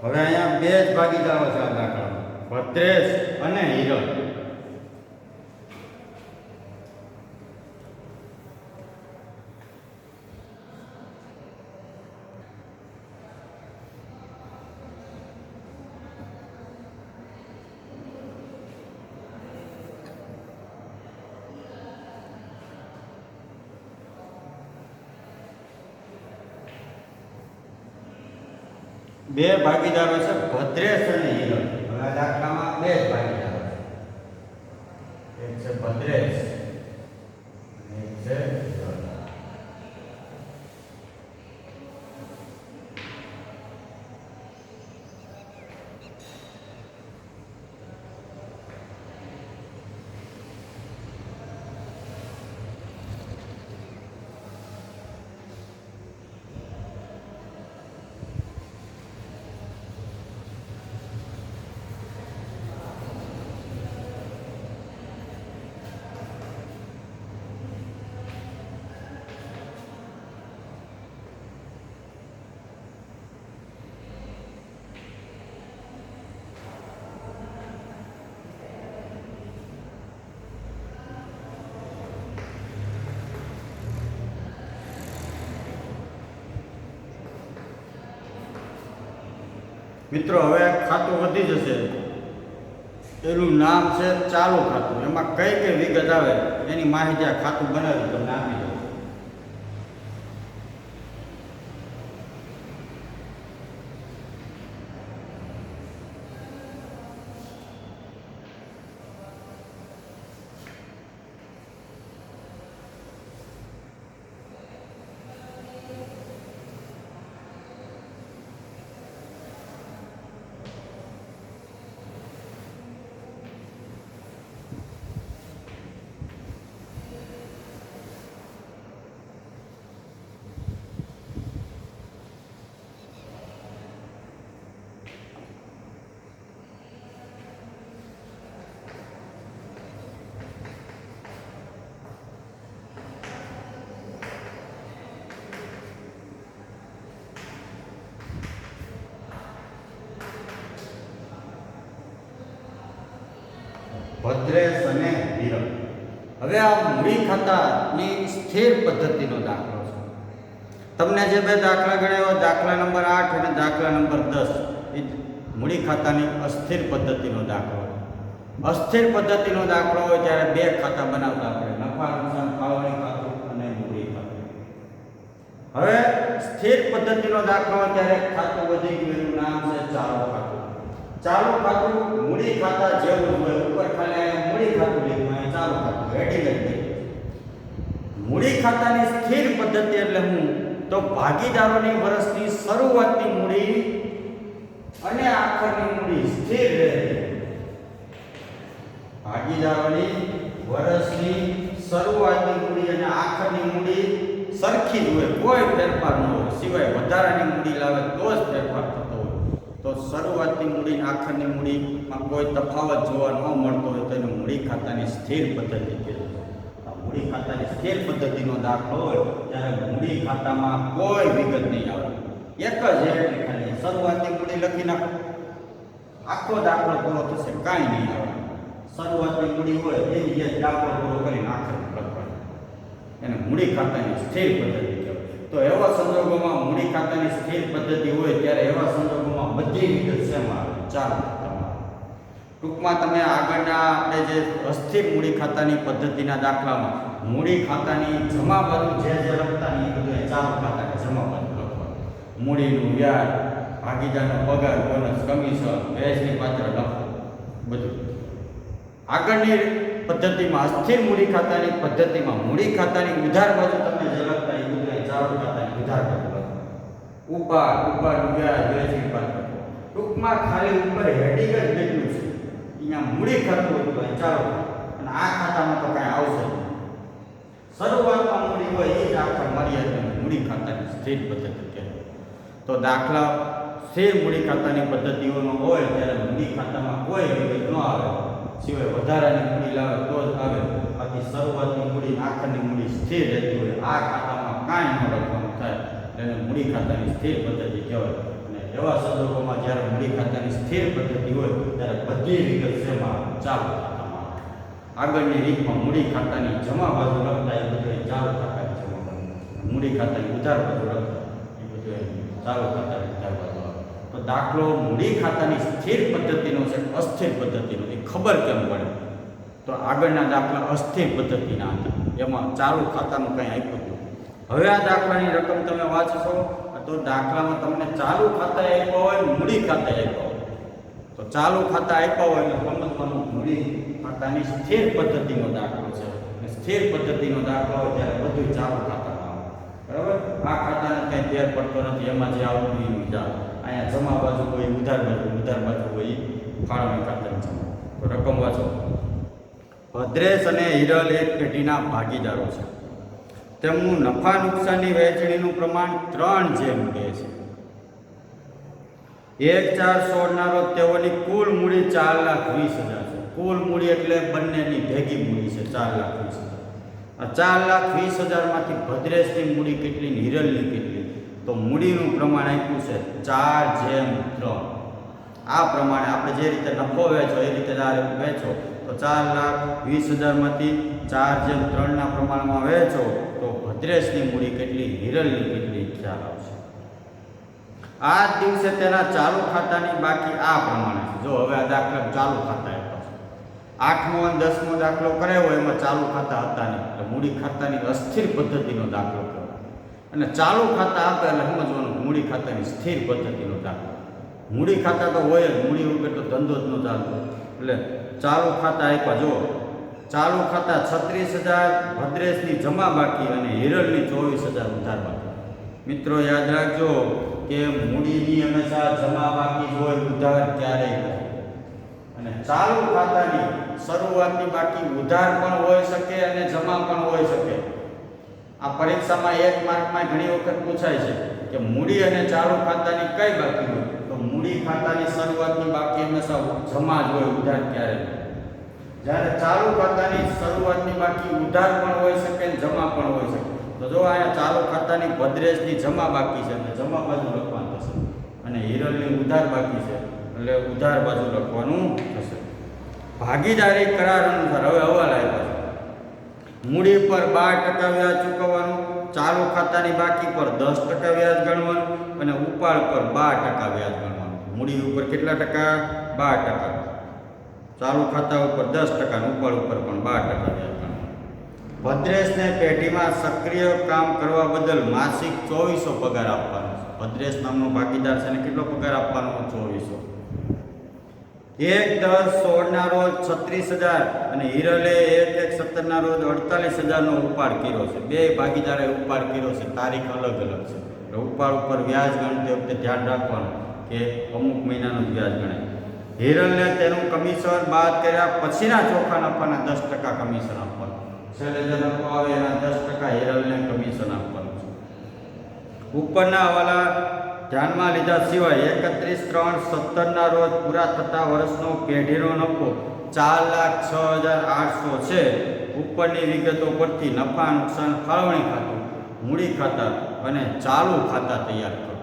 હવે અહીંયા બે જ ભાગીદારો છે આ દાખલામાં, ભદ્રેશ અને હિરલ. બે ભાગીદારો છે ભદ્રેશ અને હિરલ. હવે આ દાખલામાં બે જ ભાગીદારો છે, એક છે ભદ્રેશ અને એક છે હિરલ. મિત્રો હવે ખાતું વધી જશે. એનું નામ છે ચાલુ ખાતું. એમાં કઈ કઈ વિગત આવે એની માહિતી આ ખાતું બનાવી તમને આપી દઉં. ભદ્રેશ અને હિરલ. હવે આ મૂડી ખાતાની સ્થિર પદ્ધતિનો દાખલો છે. તમને જે બે દાખલા ગણાવ્યા, દાખલા નંબર 8 અને દાખલા નંબર 10, એ મૂડી ખાતાની અસ્થિર પદ્ધતિનો દાખલો. અસ્થિર પદ્ધતિનો દાખલો હોય ત્યારે બે ખાતા બનાવતા આપણે, નફા નુકસાન ફાળવણી ખાતું અને મૂડી ખાતું. હવે સ્થિર પદ્ધતિનો દાખલો હોય ત્યારે ખાતું વધી ગયું, એનું નામ છે ચાલુ ખાતું. ચાલુ ખાતું મૂડી ખાતા જેવું હોય, ઉપર ખાલી મૂડી ખાતું લીધું, અહીં ચાલુ ખાતું હેડિંગ જ દીધું. મૂડી ખાતાની સ્થિર પદ્ધતિ એટલે હું તો ભાગીદારોની વર્ષની શરૂઆતની મૂડી અને આખરની મૂડી સ્થિર રહે. ભાગીદારોની વર્ષની શરૂઆતની મૂડી અને આખરની મૂડી સરખી જ હોય, કોઈ ફેરફાર ન હોય, સિવાય વધારાની મૂડી લાવે તો જ ફેરફાર થતો હોય. તો શરૂઆતની મૂડી અને આખરની મૂડીમાં કોઈ તફાવત જોવા ન મળતો હોય તો એને મૂડી ખાતાની સ્થિર પદ્ધતિ કહેવાય. મૂડી ખાતાની સ્થિર પદ્ધતિનો દાખલો હોય ત્યારે મૂડી ખાતામાં કોઈ વિગત નહીં આવે, એક જ એટલે ખાલી શરૂઆતની મૂડી લખી નાખો, આખો દાખલો પૂરો થશે, કાંઈ નહીં આવે. શરૂઆતની મૂડી હોય એની જે દાખલો પૂરો કરીને આખર લખવાનો, એને મૂડી ખાતાની સ્થિર પદ્ધતિ કહેવાય. તો એવા સંજોગોમાં મૂડી ખાતાની સ્થિર પદ્ધતિ હોય ત્યારે એવા સંજોગોમાં બધી વિગત શેમાં આવે? ચાલુ ખાતામાં. ટૂંકમાં તમે આગળના આપણે જે અસ્થિર મૂડી ખાતાની પદ્ધતિના દાખલામાં મૂડી ખાતાની જમા બાજુ જે લખતા એ બધું ચાલુ ખાતાની જમા બાજુ લખવાનું. મૂડીનું વ્યાજ, ભાગીદારનો પગાર, બોનસ, કમિશન, વ્યાજની પાત્ર લખો બધું. આગળની પદ્ધતિમાં અસ્થિર મૂડી ખાતાની પદ્ધતિમાં મૂડી ખાતાની ઉધાર બાજુ તમે જે લખતા એ બધું ચાલુ ખાતાની ઉધાર બાજુ લખો. ઉપાડનું વ્યાજ, વ્યાજની પાત્ર. ટૂંકમાં ખાલી ઉપર હેડિંગ જ કેટલું છે અહીંયા મૂડી ખાતું હોય તો ચાલો, અને આ ખાતામાં તો કાંઈ આવશે નહીં. શરૂઆતમાં મૂડી હોય એ જ આખા મર્યાદા મૂડી ખાતાની સ્થિર પદ્ધતિ કહેવાય. તો દાખલા સ્થિર મૂડી ખાતાની પદ્ધતિઓનો હોય ત્યારે મૂડી ખાતામાં કોઈ વિગત ન આવે, સિવાય વધારાની મૂડી લાવે તો જ આવે. બાકી શરૂઆતની મૂડી આખરની મૂડી સ્થિર રહેતી હોય, આ ખાતામાં કાંઈ ન લખવાનું થાય, એને મૂડી ખાતાની સ્થિર પદ્ધતિ કહેવાય. એવા સંદર્ભોમાં જ્યારે મૂડી ખાતાની સ્થિર પદ્ધતિ હોય ત્યારે બધી વિગત શેમાં ચાલુ ખાતામાં. આગળની રીતમાં મૂડી ખાતાની જમા બાજુ લખતા એ બધું ચાલુ ખાતાની જમા બાજુ, મૂડી ખાતાની ઉધાર બાજુ લખતા એ બધું ચાલુ ખાતાની ઉધાર બાજુ. તો દાખલો મૂડી ખાતાની સ્થિર પદ્ધતિનો છે અસ્થિર પદ્ધતિનો, એ ખબર કેમ પડે? તો આગળના દાખલા અસ્થિર પદ્ધતિના હતા, એમાં ચાલુ ખાતાનું કંઈ આપ્યું હતું. હવે આ દાખલાની રકમ તમે વાંચશો તો દાખલામાં તમને ચાલુ ખાતા આપ્યા હોય, મૂડી ખાતા આપ્યા હોય. તો ચાલુ ખાતા આપ્યા હોય એટલે સમજવાનું મૂડી ખાતાની સ્થિર પદ્ધતિનો દાખલો છે. સ્થિર પદ્ધતિનો દાખલો હોય ત્યારે બધું ચાલુ ખાતામાં આવે. બરાબર? આ ખાતાને કંઈ ફેર પડતો નથી, એમાં જે આવતું એ જાય. અહીંયા જમા બાજુ હોય, ઉધાર બાજુ હોય, ફાળવણી ખાતાની જમા. તો રકમ વાંચો. ભદ્રેશ અને હિરલ એક પેઢીના ભાગીદારો છે. તેમનું નફા નુકસાનની વહેંચણીનું પ્રમાણ 3:2 છે. 1/4/16 રોજ તેઓની કુલ મૂડી 4,20,000 છે. કુલ મૂડી એટલે બંનેની ભેગી મૂડી છે 4,20,000. આ 4,20,000 માંથી ભદ્રેશની મૂડી કેટલી, હિરલની કેટલી? તો મૂડીનું પ્રમાણ આપ્યું છે 4:3. આ પ્રમાણે આપણે જે રીતે નફો વેચો એ રીતે વેચો. તો 4,20,000 માંથી 4:3 ના પ્રમાણમાં વેચો તો ભદ્રેશની મૂડી કેટલી, હિરલની કેટલી ખ્યાલ આવશે. આ દિવસે તેના ચાલુ ખાતાની બાકી આ પ્રમાણે છે. જો હવે આ દાખલા ચાલુ ખાતા આપ્યા છે. 8મો અને 10મો દાખલો કરાયો એમાં ચાલુ ખાતા હતા નહીં, એટલે મૂડી ખાતાની અસ્થિર પદ્ધતિનો દાખલો કહેવાય. અને ચાલુ ખાતા આપે એટલે સમજવાનું મૂડી ખાતાની સ્થિર પદ્ધતિનો દાખલો. મૂડી ખાતા તો હોય જ, મૂડી વગર તો ધંધો જ ન ચાલતો. એટલે ચાલુ ખાતા આપ્યા. જો ચાલુ ખાતા 36,000 ભદ્રેશની જમા બાકી અને હિરલની 24,000 ઉધાર બાકી. મિત્રો યાદ રાખજો કે મૂડીની હંમેશા જમા બાકી હોય, ઉધાર ક્યારેય નહીં. અને ચાલુ ખાતાની શરૂઆતની બાકી ઉધાર પણ હોઈ શકે અને જમા પણ હોઈ શકે. આ પરીક્ષામાં 1 માર્કમાં ઘણી વખત પૂછાય છે કે મૂડી અને ચાલુ ખાતાની કઈ બાકી હોય? તો મૂડી ખાતાની શરૂઆતની બાકી હંમેશા જમા જ હોય, ઉધાર ક્યારેય નહીં. જ્યારે ચાલુ ખાતાની શરૂઆતની બાકી ઉધાર પણ હોઈ શકે અને જમા પણ હોઈ શકે. તો જો અહીંયા ચાલુ ખાતાની ભદ્રેશની જમા બાકી છે એટલે જમા બાજુ લખવાનું થશે, અને હિરલની ઉધાર બાકી છે એટલે ઉધાર બાજુ લખવાનું થશે. ભાગીદારી કરાર અનુસાર હવે હવાલ આપ્યા છે. મૂડી પર 12% વ્યાજ ચૂકવવાનું, ચાલુ ખાતાની બાકી પર 10% વ્યાજ ગણવાનું અને ઉપાડ પર 12% વ્યાજ ગણવાનું. મૂડી ઉપર કેટલા ટકા? 12%. ચાલુ ખાતા ઉપર 10% અને ઉપાડ ઉપર પણ 12% વ્યાજ ગણવાનું. ભદ્રેશને પેઢીમાં સક્રિય કામ કરવા બદલ માસિક 2400 પગાર આપવાનો છે. ભદ્રેશ નામનો ભાગીદાર છે અને કેટલો પગાર આપવાનો? 2400. 1/10/16 રોજ 36,000 અને હિરલે 1/1/17 રોજ 48,000 ઉપાડ કર્યો છે. બે ભાગીદારે ઉપાડ કર્યો છે, તારીખ અલગ અલગ છે. એટલે ઉપાડ ઉપર વ્યાજ ગણતી વખતે ધ્યાન રાખવાનું કે અમુક મહિનાનું વ્યાજ ગણાય. હિરલને તેનું કમિશન બાદ કર્યા પછીના ચોખા નફાના 10% કમિશન આપવાનું. છેલ્લે જે નફો આવે એના 10% હિરલને કમિશન આપવાનું છે. ઉપરના હવાલા ધ્યાનમાં લીધા સિવાય 31/3/17 રોજ પૂરા થતા વર્ષનો પેઢીનો નફો 4,06,800 છે. ઉપરની વિગતો પરથી નફા નુકસાન ફાળવણી ખાતું, મૂડી ખાતા અને ચાલુ ખાતા તૈયાર કરો.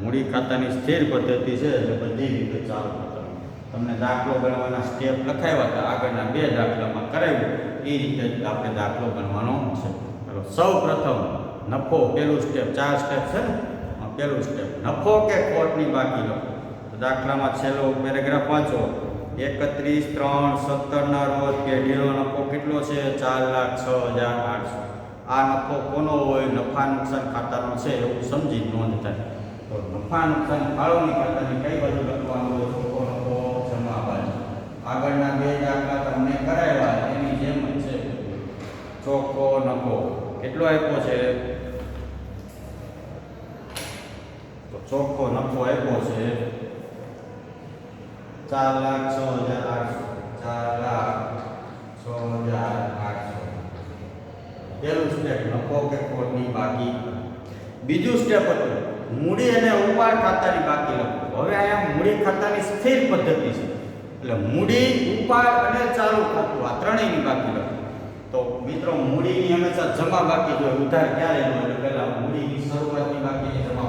મૂડી ખાતાની સ્થિર પદ્ધતિ છે એટલે બધી વિગત ચાલુ ખાતા. તમને દાખલો ગણવાના સ્ટેપ લખાવ્યા હતા, આગળના 2 દાખલામાં કરાવ્યું એ રીતે જ આપણે દાખલો ગણવાનો છે. ચાલો સૌ પ્રથમ નફો, પહેલું સ્ટેપ, 4 સ્ટેપ છે ને. પહેલું સ્ટેપ નફો કે ખોટની બાકી લખો. દાખલામાં છેલ્લો પેરેગ્રાફ વાંચો. 31/3/17 રોજ પેઢીનો નફો કેટલો છે? 4,06,800. આ નફો કોનો હોય? નફા નુકસાન ખાતાનો છે એવું સમજી નોંધ થાય. તો નફા નુકસાન ફાળવણી ખાતાની કઈ બાજુ લખવાનું હોય? ચોખ્ખો નફો જમા બાજુ. આગળના બે દાખલા તમને કરાવ્યા એની જેમ જ છે. ચોખ્ખો નફો કેટલો આપ્યો છે? તો ચોખ્ખો નફો આપ્યો છે 4,06,800. 4,06,800. પહેલું સ્ટેપ નફો કે ખોટની બાકી. બીજું સ્ટેપ હતું મૂડી અને ઉપાડ ખાતાની બાકી લખો. હવે અહીંયા મૂડી ખાતાની સ્થિર પદ્ધતિ છે એટલે મૂડી, ઉપાડ અને ચાલુ ખાતું આ ત્રણેયની બાકી લખો. તો મિત્રો મૂડીની હંમેશા જમા બાકી જોઈએ, ઉધાર ક્યારે ન હોય. એટલે પહેલા મૂડીની શરૂઆતની બાકીની જમા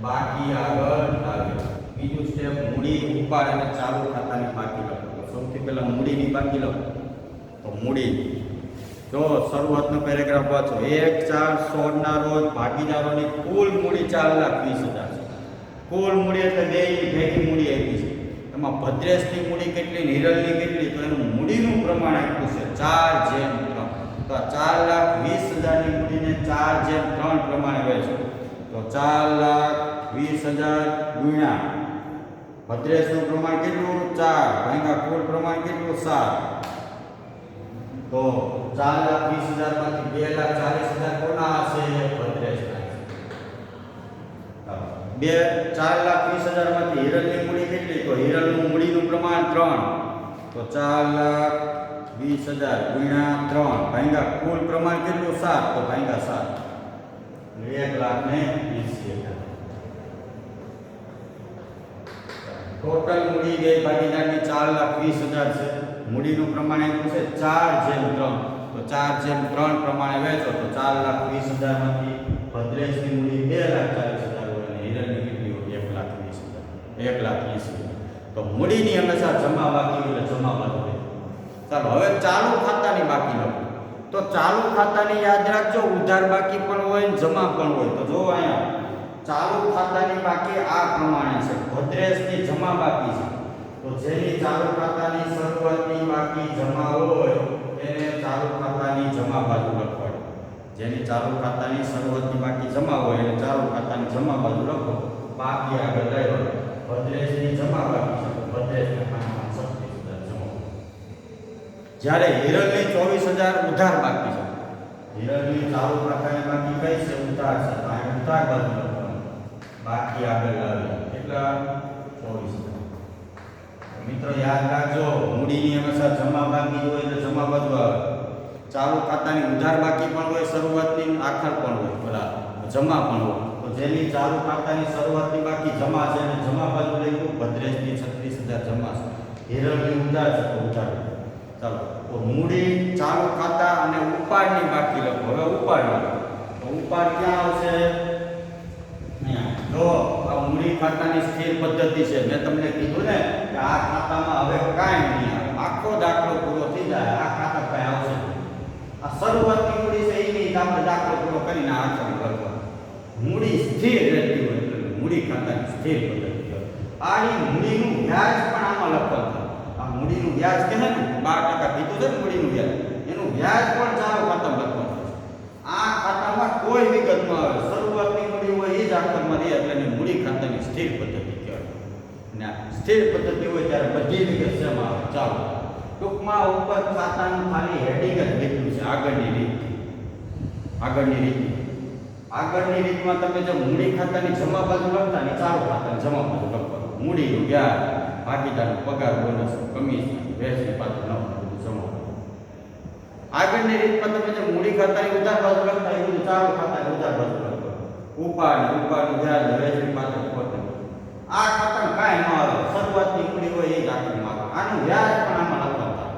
બાકી આગળ આવે. બીજું સ્ટેપ મૂડી, ઉપાડ અને ચાલુ ખાતાની બાકી લખો. સૌથી પહેલા મૂડીની બાકી લખો. તો મૂડી જો શરૂઆતનો પેરેગ્રાફ વાંચો. 1/4/16 રોજ ભાગીદારોની કુલ મૂડી 4,20,000 છે. કુલ મૂડી એટલે બેયની ભેગી મૂડી આપી છે. એમાં ભદ્રેશની મૂડી કેટલી, હિરલની કેટલી? તો એનું મૂડીનું પ્રમાણ આપ્યું છે 4/3. તો આ 4,20,000ની મૂડીને 4/3 પ્રમાણે વહેંચો. તો 4,20,000 ગુણ્યા ભદ્રેશનું પ્રમાણ કેટલું? 4 ભાગ્યા કુલ પ્રમાણ કેટલું? 7. તો 4,20,000 માંથી 2,40,000 કોના હશે? ભદ્રેશના. 4,20,000 માંથી હિરલની મૂડી કેટલી? તો હિરલનું મૂડીનું પ્રમાણ 3. તો 4,20,000 ગુણ્યા 3 ભાગ્યા કુલ પ્રમાણ કેટલું? 7. તો ભાગ્યા 7 1,20,000. ટોટલ મૂડી બે ભાગીદારની 4,20,000 છે. મૂડીનું પ્રમાણ આપ્યું છે 4/3. તો 4/3 પ્રમાણે વહેંચો. તો 4,20,000 માંથી ભદ્રેશની મૂડી 2,40,000 હોય અને હિરલની કેટલી હોય? 1,20,000. તો મૂડીની હંમેશા જમા બાકી એટલે જમા બાજુ હોય. ચાલો હવે ચાલુ ખાતાની બાકી લખો. તો ચાલુ ખાતાની યાદ રાખજો, ઉધાર બાકી પણ હોય ને જમા પણ હોય. તો જો અહીંયા ચાલુ ખાતાની બાકી આ પ્રમાણે છે. ભદ્રેશની જમા બાકી છે. તો જેની ચાલુ ખાતાની શરૂઆતની બાકી જમા હોય એને ચાલુ ખાતાની જમા બાજુ લખવાની. જેની ચાલુ ખાતાની શરૂઆતની બાકી જમા હોય એને ચાલુ ખાતાની જમા બાજુ લખો. બાકી આગળ લઈ ભદ્રેશની જમા બાકી છે. ભદ્રેશના ખાતામાં 36,000 જમા. જ્યારે હિરલની 24,000 ઉધાર બાકી છે. હિરલની ચાલુ ખાતાની બાકી કઈ છે? ઉધાર છે. તો આ ઉધાર બાજુ લખવાનું. બાકી આગળ લાવી કેટલા? 24,000. મિત્રો યાદ રાખજો, મૂડીની હંમેશા જમા બાકી હોય એટલે જમા બાજુ આવે. ચાલુ ખાતાની ઉધાર બાકી પણ હોય, શરૂઆતની આખર પણ હોય, બરાબર જમા પણ હોય. તો જેની ચાલુ ખાતાની શરૂઆતની બાકી જમા છે અને જમા બાજુ લઈ લો. ભદ્રેશની 36,000 જમા છે. હિરલની ઉધાર છે તો ઉધાર. ચાલો તો મૂડી, ચાલુ ખાતા અને ઉપાડની બાકી લખો. હવે ઉપાડ લખો. તો ઉપાડ ક્યાં આવશે? જો આ મૂડી ખાતાની સ્થિર પદ્ધતિ છે. મેં તમને કીધું ને કે આ ખાતામાં હવે કાંઈ નહીં આવે. આખો દાખલો પૂરો થઈ જાય આ ખાતા કાંઈ આવશે. આ શરૂઆતની મૂડી છે એની આપણે દાખલો પૂરો કરીને આખર કરવાનો. મૂડી સ્થિર રહેતી હોય એટલે મૂડી ખાતાની સ્થિર પદ્ધતિ હોય. આની મૂડીનું વ્યાજ પણ આમાં લખવાનું. આ મૂડીનું વ્યાજ કહે ને 12% કીધું છે ને મૂડીનું વ્યાજ, એનું વ્યાજ પણ ચાલુ ખાતામાં લખવાનું. આ ખાતામાં કોઈ વિગત ન આવે. શરૂઆતની મૂડી હોય એ જ આખરમાં રહે એટલે એની મૂડી ખાતાની સ્થિર પદ્ધતિ કહેવાય. અને સ્થિર પદ્ધતિ હોય ત્યારે બધી વિગત શેમાં આવે? ચાલો ટૂંકમાં ઉપર ખાતાનું ખાલી હેડિંગ જ લીધું છે. આગળની રીતમાં તમે જો મૂડી ખાતાની જમા બાજુ લખતા ને ચાલુ ખાતાની જમા બાજુ લખવાનું. મૂડીનું વ્યાજ, ભાગીદારનો પગાર, બોનસ, કમિશન, વહેંચણી પાત્ર નફો જમા. આગળની રીતમાં તમે જે મૂડી ખાતાની ઉધાર બાજુ લખતા એ બધું ચાલુ ખાતાની ઉધાર બાજુ લખવાનું. ઉપાડનું વ્યાજ, વહેંચણી પાત્ર ખોટું. આ ખાતામાં કાંઈ ન આવે. શરૂઆતની મૂડી હોય એ જ આખરમાં આવે. આનું વ્યાજ પણ આમાં લખવાનું.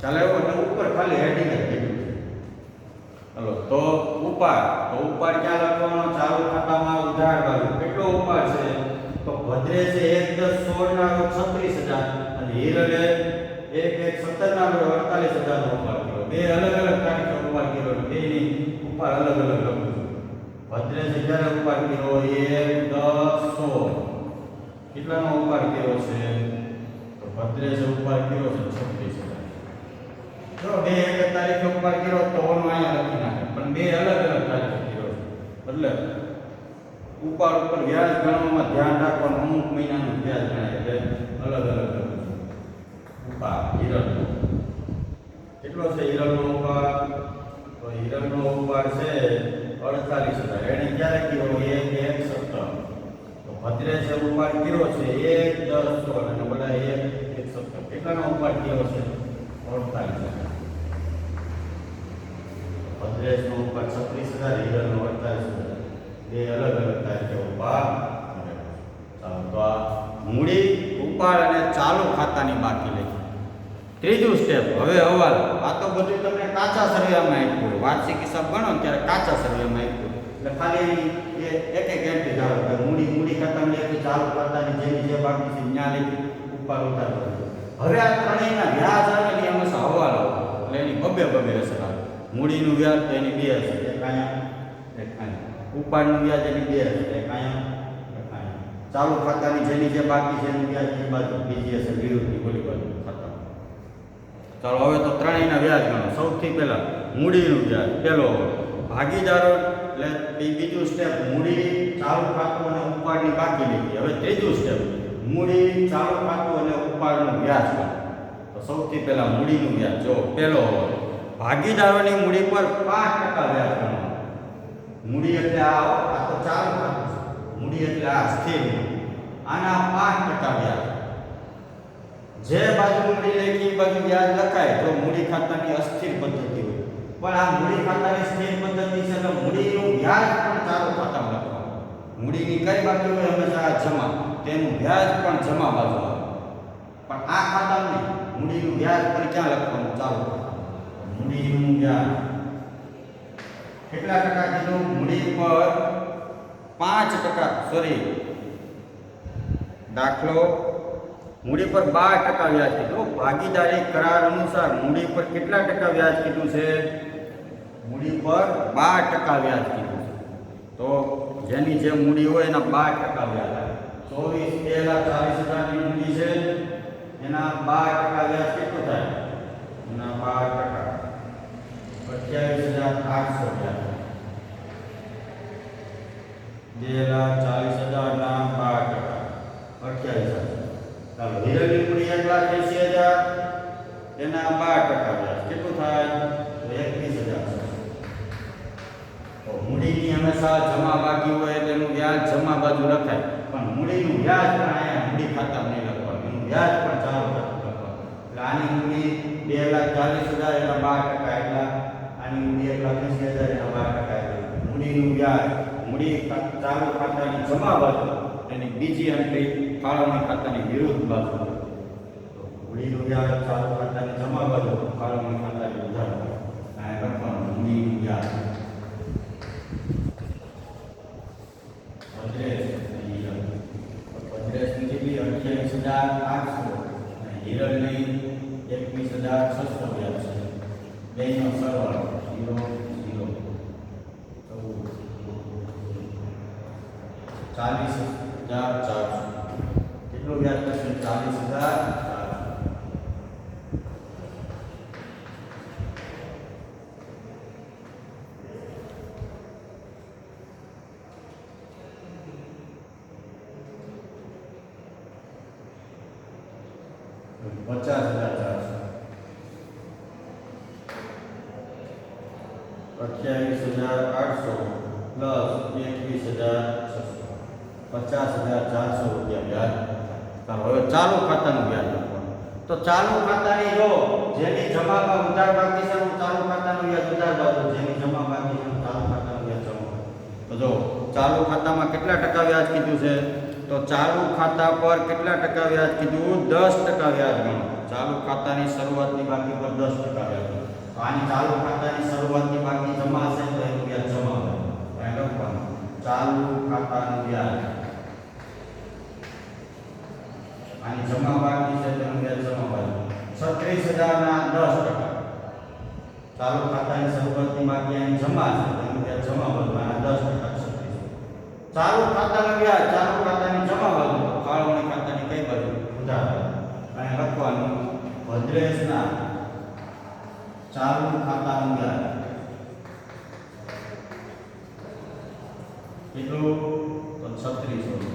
ચાલો એવું એટલે ઉપર ખાલી હેડિંગ જ કીધું. ચાલો તો ઉપાડ ક્યાં લખવાનો? ચાલુ ખાતામાં ઉધાર બાજુ. કેટલો ઉપાડ છે? તો ભદ્રેશે 1/10/16 ના રોજ 36,000 અને હિરલે 1/1/17 ના રોજ 48,000 નો ઉપાડ કર્યો. બે અલગ અલગ તારીખે ઉપાડ કર્યો. બેની ઉપાડ અલગ અલગ લખું છું. ભદ્રેશે જ્યારે ઉપાડ કર્યો 1/10/16 કેટલાનો ઉપાડ કર્યો છે? ભદ્રેશે ઉપાડ કર્યો છે 36,000. જો 2 તારીખે ઉપાડ કર્યો તો ઓનો અહીંયા લખી નાખે, પણ 2 અલગ અલગ તારીખે કર્યો છે એટલે ઉપાડ ઉપર વ્યાજ ગણવામાં ધ્યાન રાખવાનું. અમુક મહિનાનું વ્યાજ ગણાય એટલે અલગ અલગ લખું છું. ઉપાડ હિરલનો કેટલો છે? હિરલનો ઉપાડ તો હિરલનો ઉપાડ છે 48,000. એને ક્યારે કર્યો? 1/1/17. તો ભદ્રેશે ઉપાડ કર્યો છે 1/10/16 અને બધા 1/1/17. કેટલાનો ઉપાડ કર્યો છે? 48,000. ભદ્રેશનો ઉપાડ 36,000, હિરલનો 48,000. 2 અલગ અલગ તારીખે ઉપાડ. ચાલો તો આ મૂડી, ઉપાડ અને ચાલુ ખાતાની બાકી લખી. ત્રીજું સ્ટેપ હવે હવાલો. આ તો બધું તમને કાચા સર્વેમાં આપ્યું. વાર્ષિક હિસાબ ગણો ત્યારે કાચા સર્વેમાં આપ્યું એટલે ખાલી એક એન્ટ્રી ધારો કે મૂડી ખાતામાં લખી, ચાલુ ખાતાની જેની જે બાકી છે ત્યાં લખી, ઉપાડ ઉતાર કરો. હવે આ ત્રણેયના વ્યાજ આવે ને એમાં હવાલો એટલે એની બબે અસર આવે. મૂડીનું વ્યાજ તો એની 2 હશે, એક અહીંયા એક અહીંયા. ઉપાડનું વ્યાજ એની 2 હશે, એક અહીંયા એક અહીંયા. ચાલુ ખાતાની જેની જે બાકી છે એનું વ્યાજ એ બાજુ બીજી હશે, વિરુદ્ધની બોલી બાજુ ખાતા. ચાલો હવે તો ત્રણેયના વ્યાજ ગણો. સૌથી પહેલા મૂડીનું વ્યાજ પહેલો ભાગીદારો એટલે બીજું સ્ટેપ મૂડી, ચાલુ ખાતું અને ઉપાડની બાકી લીધી. હવે ત્રીજું સ્ટેપ મૂડી, ચાલુ ખાતું અને ઉપાડનું વ્યાજ ગણો. તો સૌથી પહેલા મૂડીનું વ્યાજ જો પહેલો ભાગીદારોની મૂડી પર 5% વ્યાજ ગણો. મૂડી એટલે આ તો ચાલુ ખાતું છે. મૂડી એટલે આ સ્થિર, આના 5% વ્યાજ. જે બાજુ મૂડી લખી બાજુ વ્યાજ લખાય તો મૂડી ખાતાની અસ્થિર પદ્ધતિ હોય, પણ આ મૂડી ખાતાની સ્થિર પદ્ધતિ છે એટલે મૂડીનું વ્યાજ પણ ચાલુ ખાતામાં લખવાનું. મૂડીની કઈ બાજુ હોય? હંમેશા જમા, તેનું વ્યાજ પણ જમા બાજુ આવે. પણ આ ખાતામાં નહીં, મૂડીનું વ્યાજ પણ ક્યાં લખવાનું? ચાલુ ખાતામાં. મૂડીનું વ્યાજ કેટલા ટકા કીધું? મૂડી પર 5%, સોરી દાખલો મૂડી પર 12% વ્યાજ કીધું. ભાગીદારી કરાર અનુસાર મૂડી પર કેટલા ટકા વ્યાજ કીધું છે? મૂડી પર 12% વ્યાજ કીધું છે. તો જેની જે મૂડી હોય એના 12% વ્યાજ આવે. 24,40,000 ની મૂડી છે, એના 12% વ્યાજ કેટલું થાય? એના 12% 28,800 વ્યાજ. 2,40,000 ના 12% 28,000. ચાલો હિરલની મૂડી 1,80,000, એના 12% વ્યાજ કેટલું થાય? 21,000. તો મૂડીની હંમેશા જમા બાકી હોય તેનું વ્યાજ જમા બાજુ લખાય, પણ મૂડીનું વ્યાજ પણ અહીંયા મૂડી ખાતામાં નહીં લખવાનું, એનું વ્યાજ પણ ચાલુ ખાતું લખવાનું. એટલે આની મૂડી 2,40,000 એના 12% એટલા, આની મૂડી 1,80,000 એના 12% એટલા. મૂડીનું વ્યાજ મૂડી ચાલુ ખાતાની જમા બાજુ, એની બીજી એન્ટ્રી ફાળવણી ખાતાની વિરુદ્ધ બાજુ. તો મૂડીનું વ્યાજ ચાલુ ખાતાની જમા બાજુ, ફાળવણી ખાતાની ઉધાર બાજુ. આ લખવાનું મૂડીનું વ્યાજ. ભદ્રેશની કેટલી? 28,800 અને હિરલની 21,600 વ્યાજ છે. બેનો સરવાળો 0 0 40,400. કેટલું વ્યાજ થશે? 40,400. $50,400. 28,800 પ્લસ 21,600, 50,400 રૂપિયા વ્યાજ. ચાલો હવે ચાલુ ખાતાનું વ્યાજ લખવાનું. તો ચાલુ ખાતાની જો જેની જમામાં ઉધાર બાકી છે એનું ચાલુ ખાતાનું વ્યાજ ઉધાર બાજુ, જેની જમા બાકી છે એનું ચાલુ ખાતાનું વ્યાજ જમા. તો જો ચાલુ ખાતામાં કેટલા ટકા વ્યાજ કીધું છે? તો ચાલુ ખાતા પર કેટલા ટકા વ્યાજ કીધું? 10% વ્યાજ ગણો. ચાલુ ખાતાની શરૂઆતની બાકી પર 10% વ્યાજ ગણો. તો આની ચાલુ ખાતાની શરૂઆતની બાકી જમા હશે તો એનું વ્યાજ જમા હોય. અહીં લખવાનું ચાલુ ખાતાનું વ્યાજ. આની જમા બાકી છે તેનું વ્યાજ જમા બાજુ 36,000 ના 10%. ચાલુ ખાતાની શરૂઆતની બાકી આની જમા છે તેનું વ્યાજ જમા બાજુ આના 10%. ચાલુ ખાતાનું વ્યાજ ચાલુ ખાતાની જમા બાજુ, ફાળવણી ખાતાની કઈ બાજુ? ઉધાર. અહીંયા લખવાનું ભદ્રેશના ચાલુ ખાતાનું વ્યાજ કેટલું? તો 3600.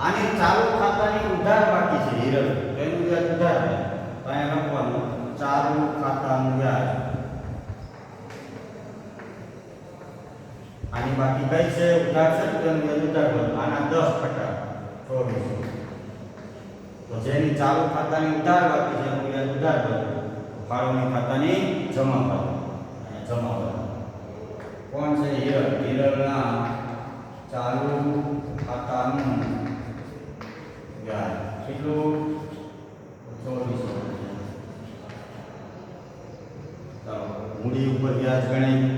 આની ચાલુ ખાતાની ઉધાર બાકી છે હિરલ, એનું વ્યાજ ઉધાર છે. તો અહીંયા લખવાનું ચાલુ ખાતાનું વ્યાજ. આની બાકી કઈ છે? ઉધાર છે, તો એનું વ્યાજ ઉધાર કરો. આના 10%, 2400. તો જેની ચાલુ ખાતાની ઉધાર બાકી છે એનું વ્યાજ ઉધાર કરો, ફાળવણી ખાતાની જમા કરો. અહીંયા જમા કરો. કોણ છે? હિરલ. હિરલના ચાલુ ખાતાનું વ્યાજ કેટલું? 2400. ચાલો, મૂડી ઉપર વ્યાજ ગણાય,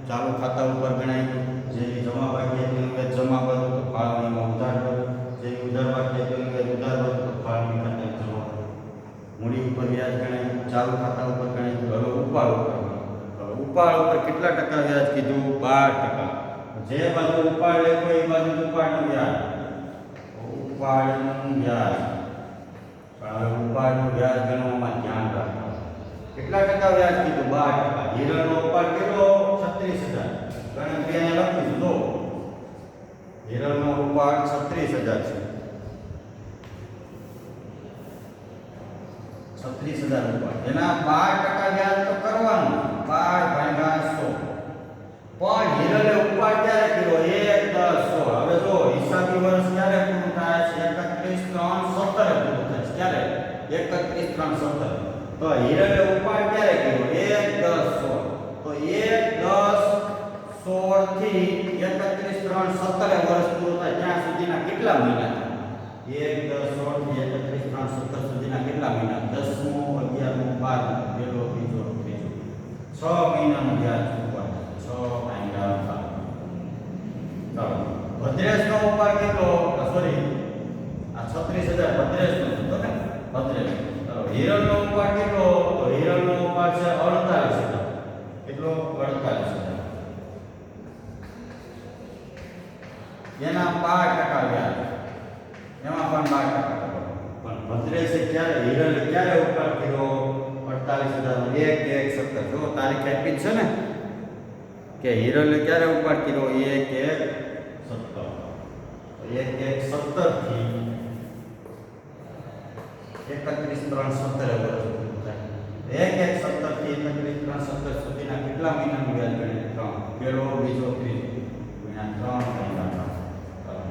ચાલુ ખાતા ઉપર ગણાય. જેની જમા બાકી હતી એનું વ્યાજ જમા કરો તો ફાળવણીમાં ઉધાર કરો. જેની ઉધાર બાકી હતી એનું વ્યાજ ઉધાર કરો તો ફાળવણી ખાતામાં જમા કરો. મૂડી ઉપર વ્યાજ ગણાય, ચાલુ ખાતા ઉપર ગણાય. હવે ઉપાડ ઉપર. ઉપાડ ઉપર કેટલા ટકા વ્યાજ કીધું? 12%. જે બાજુ ઉપાડ લેવો એ બાજુ ઉપાડનું વ્યાજ. ઉપાડનું વ્યાજ. પણ હવે ઉપાડનું વ્યાજ ગણવામાં ધ્યાન રાખો. કેટલા ટકા વ્યાજ કીધું? 12%. હિરલનો ઉપાડ કેટલો? 36000. ગણતરી અહીંયા લખું છું. તો હિરલનો ઉપાડ 36000 છે. 36000 ઉપાડ. એના 12% વ્યાજ તો કરવાનું. 12/100. પણ હિરલે ઉપાડ ક્યારે કર્યો? 1/10/16. હવે જો હિસાબી વર્ષ ક્યારે પૂરું થાય છે? 31/3/17 પૂરું થાય છે. ક્યારે? 31/3/17. તો હિરલે ઉપાડ ક્યારે કર્યો? 1/10/16. તો 1/10/16 થી 31/3/17 વર્ષ પૂરું થાય ત્યાં સુધીના કેટલા મહિના થાય? 1/10/16 થી 31/3/17 સુધીના કેટલા મહિના? 10મો, 11મો, 12મો, પહેલો, બીજો, ત્રીજો. 6 મહિનાનું વ્યાજ ચૂકવવાનું. 6 મહિના. ચાલો, ભદ્રેશનો ઉપાડ કેટલો? સોરી, આ 36000 ભદ્રેશનો હતો ને? ભદ્રેશ. ચાલો, હિરલનો ઉપાડ કેટલો? તો હિરલનો ઉપાડ છે 48000. કેટલો? 48000. એના 12% વ્યાજ. એમાં પણ 12%. પણ ભદ્રેશે ક્યારે, હિરલે ક્યારે ઉપાડ કર્યો? 48000 નો 1/1/17. જો તારીખ આપી છે ને કે હિરલે ક્યારે ઉપાડ કર્યો? 1/1/17. 1/1/17 થી 31/3/17 વર્ષ પૂરું થાય. 1/1/17 થી 31/3/17 સુધીના કેટલા મહિનાનું વ્યાજ ગણે? 3. પહેલો, બીજો, ત્રીજો. ગુણ્યા 3 મહિના.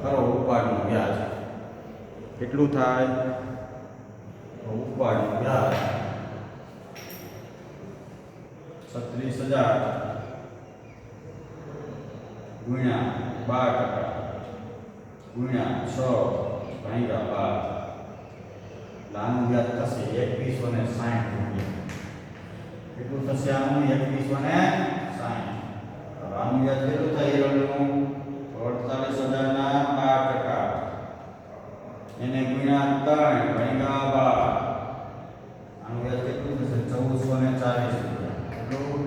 કરો ઉપાડનું વ્યાજ કેટલું થાય? તો ઉપાડનું વ્યાજ 36000 ગુણ્યા 12% ગુણ્યા 6/12. આનું વ્યાજ થશે 2160 રૂપિયા. કેટલું થશે આનું? 2160. આનું વ્યાજ કેટલું થાય હિરલનું? 48000 ના 12%. એને ગુણ્યા 3/12. આનું વ્યાજ કેટલું થશે? 1440 રૂપિયા. કેટલું?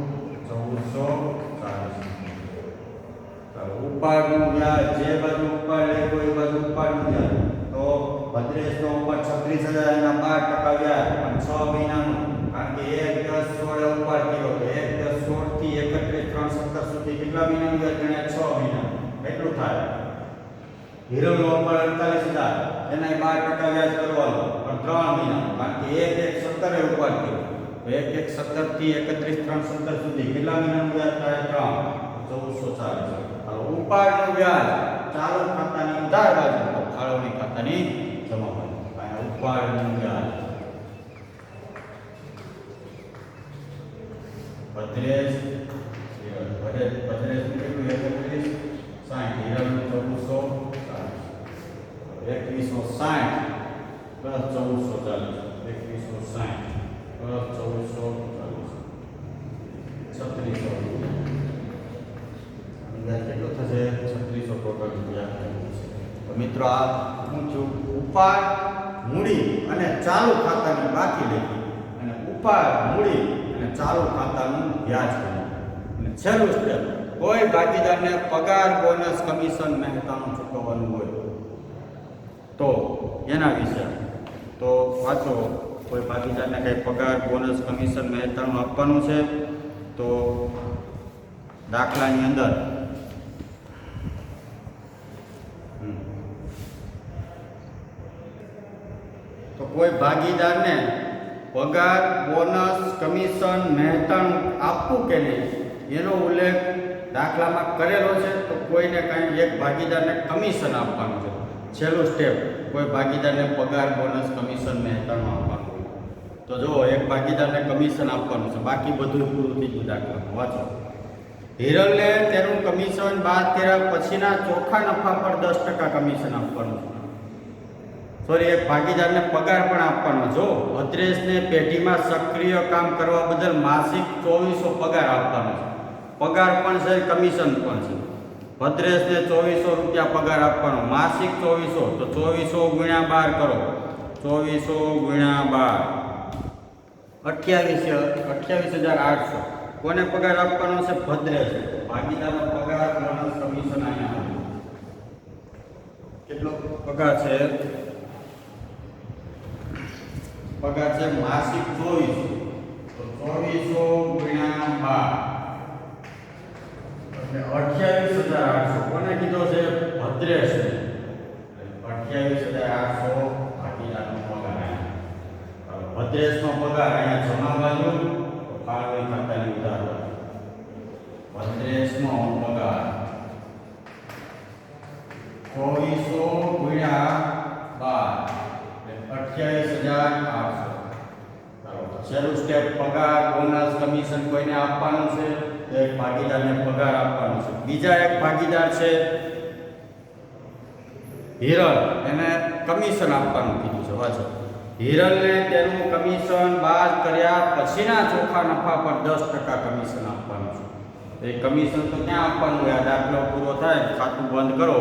1440. ચાલો, ઉપાડનું વ્યાજ જે બાજુ ઉપાડ લેવો એ બાજુ ઉપાડનું વ્યાજ. તો ભદ્રેશનો ઉપાડ 36000 ના 12% વ્યાજ, પણ 6 મહિનાનું. કારણ કે 1/10/16 ઉપાડ કર્યો તો 1/10/16 થી 31/3/17 સુધી કેટલા મહિનાનું વ્યાજ ગણ્યા? 6 મહિના. કેટલું થાય? હિરલનો ઉપાડ 48000, એના 12% વ્યાજ કરવાનું, પણ 3 મહિનાનું. કારણ કે 1/1/17 ઉપાડ કર્યો તો 1/1/17 થી 31/3/17 સુધી કેટલા મહિનાનું વ્યાજ થાય? 3. 1440. હવે ઉપાડનું વ્યાજ ચાલુ ખાતાની ઉધાર બાજુ, તો ફાળવણી ખાતાની જમા બાજુ. આ ઉપાડનું વ્યાજ ભદ્રેશ ભદ્રેશનું કેટલું? 3160. હિરલનું 1440. 2160 પ્લસ 1440. 2160 પ્લસ 1440. 3600 રૂપિયા. કેટલું થશે? 3600 ટોટલ રૂપિયા. તો મિત્રો, આ હું છું ઉપાડ, મૂડી અને ચાલુ ખાતાની બાકી લેવી, અને ઉપાડ, મૂડી અને ચાલુ ખાતાનું વ્યાજ કરવું. અને છેલ્લું સ્ટેપ, કોઈ ભાગીદારને પગાર, બોનસ, કમિશન, મહેનતાણું ચૂકવવાનું હોય તો એના વિશે વાંચો, કોઈ ભાગીદારને કંઈ પગાર, બોનસ, કમિશન, મહેનતાણું આપવાનું છે તો દાખલાની અંદર તો કોઈ ભાગીદારને પગાર, બોનસ, કમિશન, મહેનતાણું આપવું કે નહીં એનો ઉલ્લેખ દાખલામાં કરેલો છે તો કોઈને કાંઈ એક ભાગીદારને કમિશન આપવાનું છે. છેલ્લું સ્ટેપ, કોઈ ભાગીદારને પગાર, બોનસ, કમિશન, મહેનતાણું આપવાનું હોય તો જો એક ભાગીદારને કમિશન આપવાનું છે, બાકી બધું પૂરું થઈ ગયું દાખલામાં. વાંચો, હિરલને તેનું કમિશન બાદ કર્યા પછીના ચોખ્ખા નફા પર 10% કમિશન આપવાનું છે. સોરી, એક ભાગીદારને પગાર પણ આપવાનો. જો ભદ્રેશને પેઢીમાં સક્રિય કામ કરવા બદલ માસિક 2400 પગાર આપવાનો છે. પગાર પણ છે, કમિશન પણ છે. ભદ્રેશને 2400 રૂપિયા પગાર આપવાનો, માસિક 2400, તો 2400 ગુણ્યા 12 કરો, 2400 ગુણ્યા 12 28,800. કોને પગાર આપવાનો છે? ભદ્રેશ. ભાગીદારનો પગાર, બોનસ, કમિશન અહીંયા કેટલો પગાર છે? પગાર છે માસિક 2400, તો 2400 ગુણ્યા 12 એટલે 28,800. કોને કીધો છે? ભદ્રેશ. 28,800 ભાગીદારનો પગાર. ભદ્રેશનો પગાર અહીંયા જમા બાજુ, ફાળવણી ખાતાની ઉધાર બાજુ. ભદ્રેશનો પગાર 2400 ગુણ્યા 12 28,800. છેલ્લું સ્ટેપ, પગાર, બોનસ, કમિશન કોઈને આપવાનું છે? એક ભાગીદારને પગાર આપવાનો છે. બીજા એક ભાગીદાર છે હિરલ, એને કમિશન આપવાનું કીધું છે. વાંચો, હિરલને તેનું કમિશન બાદ કર્યા પછીના ચોખ્ખા નફા પર 10% કમિશન આપવાનું છે. એ કમિશન તો ક્યાં આપવાનું હોય? આ દાખલો પૂરો થાય, ખાતું બંધ કરો,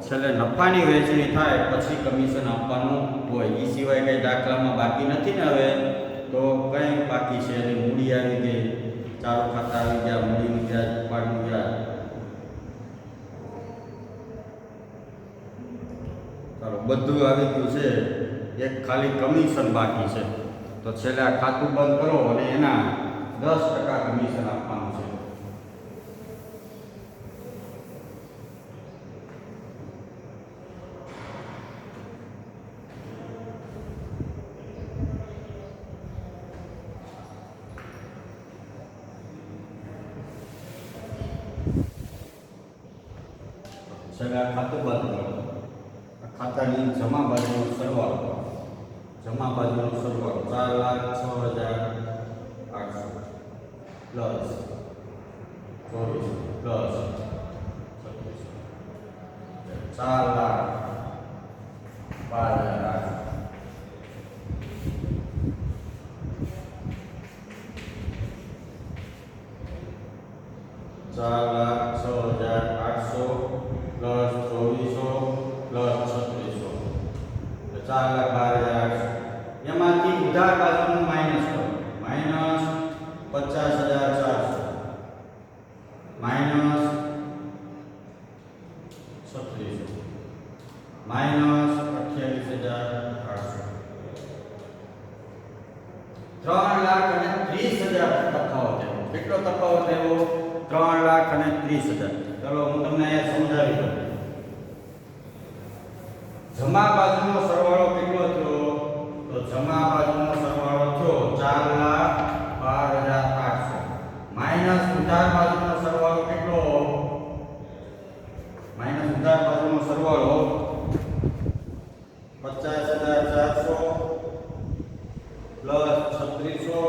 છેલ્લે નફાની વહેંચણી થાય પછી કમિશન આપવાનું હોય. એ સિવાય કંઈ દાખલામાં બાકી નથી ને. હવે તો કંઈ બાકી છે? એની મૂડી આવી ગઈ, ચાલુ ખાતા આવી ગયા, મૂડીનું વ્યાજ, ઉપાડનું વ્યાજ. ચાલો, બધું આવી ગયું છે, એક ખાલી કમિશન બાકી છે. તો છેલ્લે આ ખાતું બંધ કરો અને એના 10% કમિશન આપવાનું છે. છેલ્લે આ ખાતું બંધ કરો, ખાતાની જમા બાજુનો સરવાળો, જમા બાજુનો સરવાળો 4,06,800 પ્લસ 24 પ્લસ 4,12,800. Plus 2400 plus 3600 4,12,800. એમાંથી ઉધાર બાજુનું માઇનસ કરો, માઇનસ 50,400 માઇનસ 3600 માઇનસ 28,800. 3,30,000 તફાવત થયો. કેટલો તફાવત થયો? 3,30,000. ચલો હું તમને સમજાવી દઉં. જમા બાજુનો સરવાળો કેટલો થયો? તો જમા બાજુનો સરવાળો થયો 4,12,800 માઈનસ ઉધાર બાજુનો સરવાળો કેટલો? માઈનસ ઉધાર બાજુનો સરવાળો 50,400 પ્લસ 3600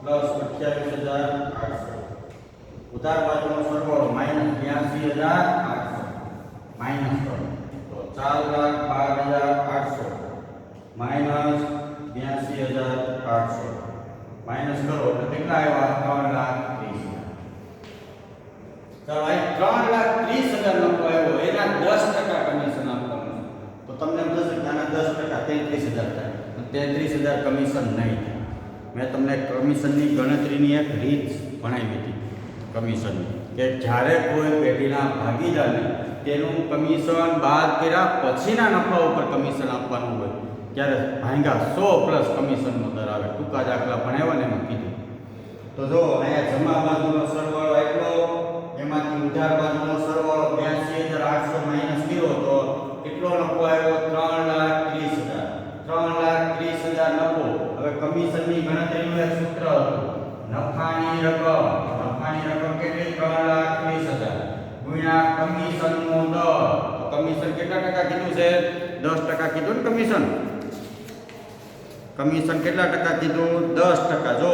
પ્લસ 28,800. ઉધાર બાજુનો સરવાળો માઈનસ 82,800 માઈનસ કરો તો 4,12,800 માઈનસ 82,800 માઈનસ કરો એટલે કેટલા આવ્યા? 3,30,000. ચાલો અહીં 3,30,000 નફો આવ્યો, એના 10% કમિશન આપવાનું છે. તો તમને એમ થશે કે આના 10% 33,000 થાય. 33,000 કમિશન નહીં થાય. મેં તમને કમિશનની ગણતરીની એક રીત ભણાવી હતી. કમિશનની કે જ્યારે કોઈ પેઢીના ભાગીદારને તેનું કમિશન બાદ કર્યા પછીના નફા ઉપર કમિશન આપવાનું હોય ત્યારે ભાંગા 100 પ્લસ કમિશનનો દર આવે. ટૂંકા દાખલા ભણાવ્યા ને એમાં કીધું. તો જો અહીંયા જમા બાજુનો સરવાળો આપ્યો, એમાંથી ઉધાર બાજુનો સરવાળો 82,800 માઈનસ કર્યો તો કેટલો નફો આવ્યો? 3,30,000. 3,30,000 નફો. હવે કમિશનની ગણતરીનું એક સૂત્ર હતું. નફાની રકમ કેટલી? 3,30,000 ગુણ્યા કમિશનનો દર. તો કમિશન કેટલા ટકા કીધું છે? 10% કીધું ને કમિશન. કમિશન કેટલા ટકા કીધું? 10%. જો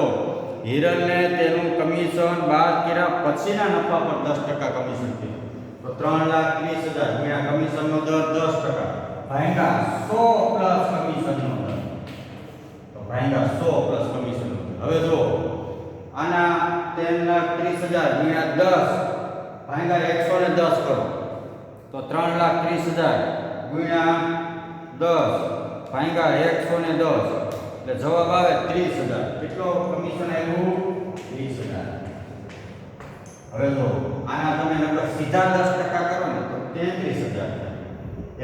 હિરલને તેનું કમિશન બાદ કર્યા પછીના નફા પર 10% કમિશન કીધું. તો 3,30,000 ગુણ્યા કમિશનનો દર 10% ભાગ્યા 100 પ્લસ કમિશનનો દર. તો ભાગ્યા 100 પ્લસ કમિશનનો દર. હવે જો આના 3,30,000 ગુણ્યા 10 ભાગ્યા 110 કરો તો 3,30,000 ગુણ્યા 10 ભાગ્યા 110 એટલે જવાબ આવે 30,000. કેટલો કમિશન આવ્યું? 30,000. હવે જો આના તમે નંબર સીધા 10% કરો ને તો 33,000.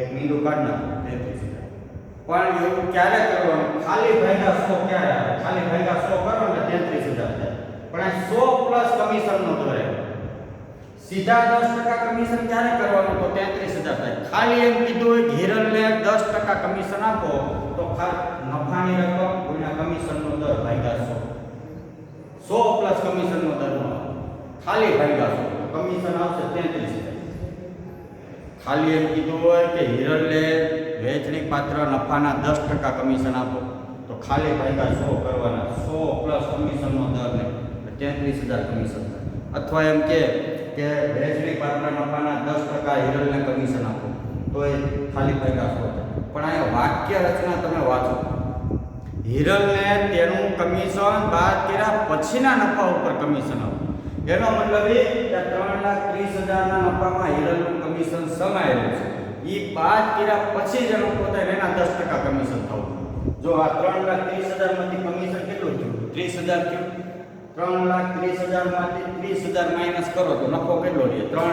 એક મીંડું કાઢ નાખો 33,000. પણ એવું ક્યારે કરવાનું? ખાલી ભાગ્યા 100 ક્યારે આવે? ખાલી ભાગ્યા 100 કરો ને 33,000 થાય. પણ આ 100 પ્લસ કમિશનનો દર આવ્યો. સીધા 10% કમિશન ક્યારે કરવાનું? તો 33,000 થાય. ખાલી એમ કીધું કે હિરલને 10% કમિશન આપો તો નફાની રકમ ગુણ્યા કમિશનનો દર ભાગ્યા 100. 100 પ્લસ કમિશનનો દર નો ખાલી ભાગ્યા 100 કમિશન આવશે 33,000. ખાલી એમ કીધું હોય કે હિરલને વેચણી પાત્ર નફાના 10% કમિશન આપો તો ખાલી ભાગ્યા 100 કરવાના. 100 પ્લસ કમિશનનો દર ને 33,000 કમિશન થાય. અથવા એમ કે વેચણી પાત્ર નફાના 10% હિરલને કમિશન આપો તો એ ખાલી ભાગ્યા 100 થાય. પણ અહીંયા વાક્ય રચના તમે વાંચો. હિરલને તેનું કમિશન બાદ કર્યા પછીના નફા ઉપર કમિશન આપો. એનો મતલબ એ કે 3,30,000 ના નફામાં હિરલનું કમિશન સમાયેલું છે. એ બાદ કર્યા પછી જે નફો થાય એના 10% કમિશન થવું. જો આ 3,30,000 માંથી કમિશન કેટલું થયું? 30,000 થયું. 3,30,000 માંથી 30,000 માઈનસ કરો તો નફો કેટલો રહે? 3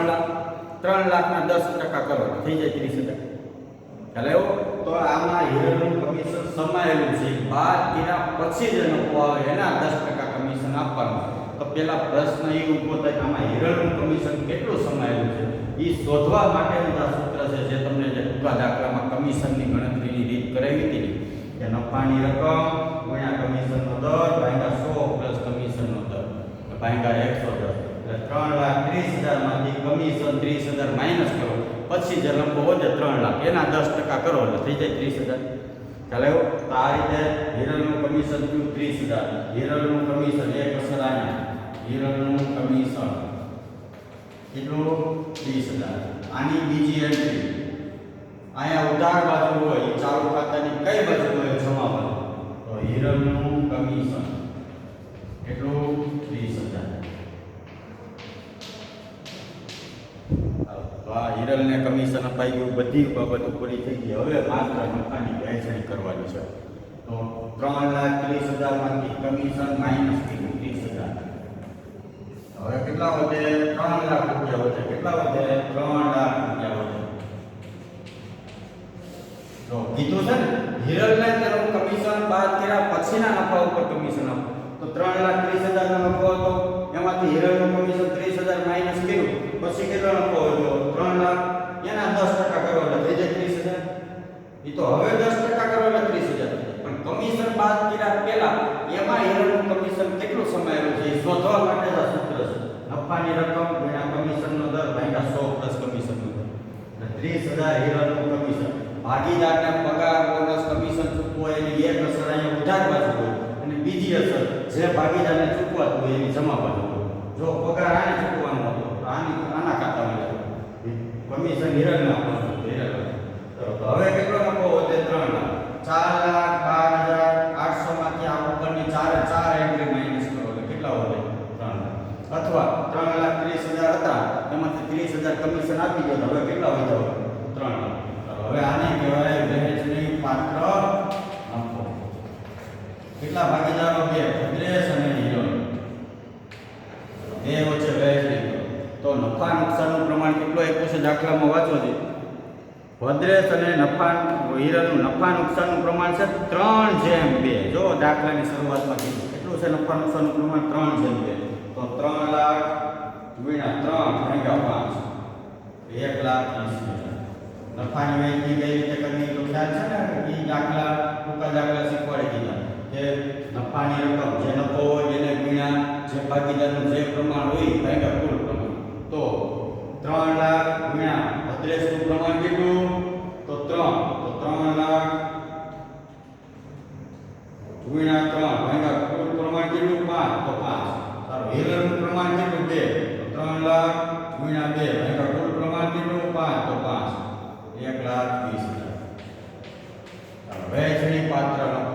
લાખના 10% કરો તો થઈ જાય 30,000. ખ્યાલ આવ્યો? તો આમાં હિરલનું કમિશન સમાયેલું છે. બાદ કર્યા પછી જે નફો આવે એના 10% કમિશન આપવાનું. તો પેલા પ્રશ્ન એ ઊભો થાય કે આમાં હિરલનું કમિશન કેટલું સમાયેલું છે એ શોધવા માટેનું આ સૂત્ર છે જે તમને જે ટૂંકા દાખલામાં કમિશનની ગણતરીની રીત કરાવી હતી કે નફાની રકમ ગુણ્યા કમિશનનો દર ભાગ્યા 100 પ્લસ કમિશનનો દર ભાગ્યા 110. એટલે 3,30,000 માંથી કમિશન 30,000 માઈનસ કરો પછી જે નફો વધે 3 લાખ એના 10% કરો એટલે થઈ જાય 30,000. ખ્યાલ આવ્યો? તો આ રીતે હિરલનું કમિશન થયું 30,000. હિરલનું કમિશન એક અસર આની હિરલનું કમિશન કેટલું? 30,000. આની બીજી એન્ટ્રી અહીંયા ઉધાર બાજુ હોય એ ચાલુ ખાતાની કઈ બાજુ હોય? જમા બાજુ. તો હિરલનું કમિશન કેટલું? 30,000. તો આ હિરલને કમિશન અપાઈ ગયું. બધી બાબતો પૂરી થઈ ગઈ. હવે માત્ર નફાની વહેંચણી કરવાની છે. તો 3,30,000 માંથી કમિશન માઈનસ કર્યું 30,000. હવે કેટલા વધે? 3 લાખ રૂપિયા વધે. કેટલા વધે? 3 લાખ રૂપિયા વધે. તો કીધું છે ને હિરલને તેનું કમિશન બાદ કર્યા પછીના નફા ઉપર કમિશન આપો. તો 3,30,000 નો નફો હતો એમાંથી હિરલનું કમિશન 30,000 માઈનસ કર્યું પછી કેટલો નફો વધ્યો? 3 લાખ. એના 10% કરો એટલે થઈ જાય 30,000. એ તો હવે 10% કરો એટલે 30,000. પણ કમિશન બાદ કર્યા પહેલા એમાં હિરલનું કમિશન કેટલું સમાયેલું છે એ શોધવા માટે આ સૂત્ર છે. નફાની રકમ ગુણ્યા કમિશનનો દર ભાગ્યા 100 પ્લસ કમિશનનો દર. એટલે 30,000 હિરલનું કમિશન. ભાગીદારને પગાર બોનસ કમિશન ચૂકવો એની એક અસર અહીંયા ઉધાર બાજુ હોય અને બીજી અસર જે ભાગીદારને ચૂકવાતું હોય એની જમા બાજુ હોય. જો પગાર આને ચૂકવવાનો હતો તો આના ખાતામાં જાય. કમિશન હિરલને આપવાનું હતું હિરલ. તો હવે કેટલો નફો વધે? 3 લાખ. 4,12,800 માંથી આ ઉપરની 4 એન્ટ્રી માઈનસ કરો એટલે કેટલા વધે? 3 લાખ. અથવા 3,30,000 હતા એમાંથી 30,000 કમિશન આપી દો હવે કેટલા વધ્યા? 3 લાખ. હવે આને કહેવાય વહેંચણી પાત્ર નફો. કેટલા ભાગીદારો? 2. ભદ્રેશ અને હિરલ. 2 વચ્ચે વહેંચણી કરો તો નફા નુકસાનનું પ્રમાણ કેટલું આપ્યું છે દાખલામાં વાંચો છે. ભદ્રેશ અને હિરલનું નફા નુકસાનનું પ્રમાણ છે 3:2. જો દાખલાની શરૂઆતમાં કીધું કેટલું છે નફા નુકસાનનું પ્રમાણ 3:2. તો 3 લાખ ગુણ્યા 3 ભાગ્યા 5 1,20,000. નફાની વહેંચણી કઈ રીતે કરવી તો ખ્યાલ છે ને, એ દાખલા ટૂંકા દાખલા શીખવાડી દીધા કે નફાની રકમ જે નફો હોય એને ગુણ્યા જે ભાગીદારનું જે પ્રમાણ હોય ભાગ્યા કુલ પ્રમાણ. તો 3 લાખ ગુણ્યા ભદ્રેશનું પ્રમાણ કેટલું તો 3. તો 3 લાખ ગુણ્યા 3 ભાગ્યા કુલ પ્રમાણ કેટલું 5. તો 5. તારો હિરલનું પ્રમાણ કેટલું 2. તો 3 લાખ ગુણ્યા 2 ભાગ્યા કુલ પ્રમાણ કેટલું 5. તો 5 1,20,000. વહેંચણી પાત્ર નફો.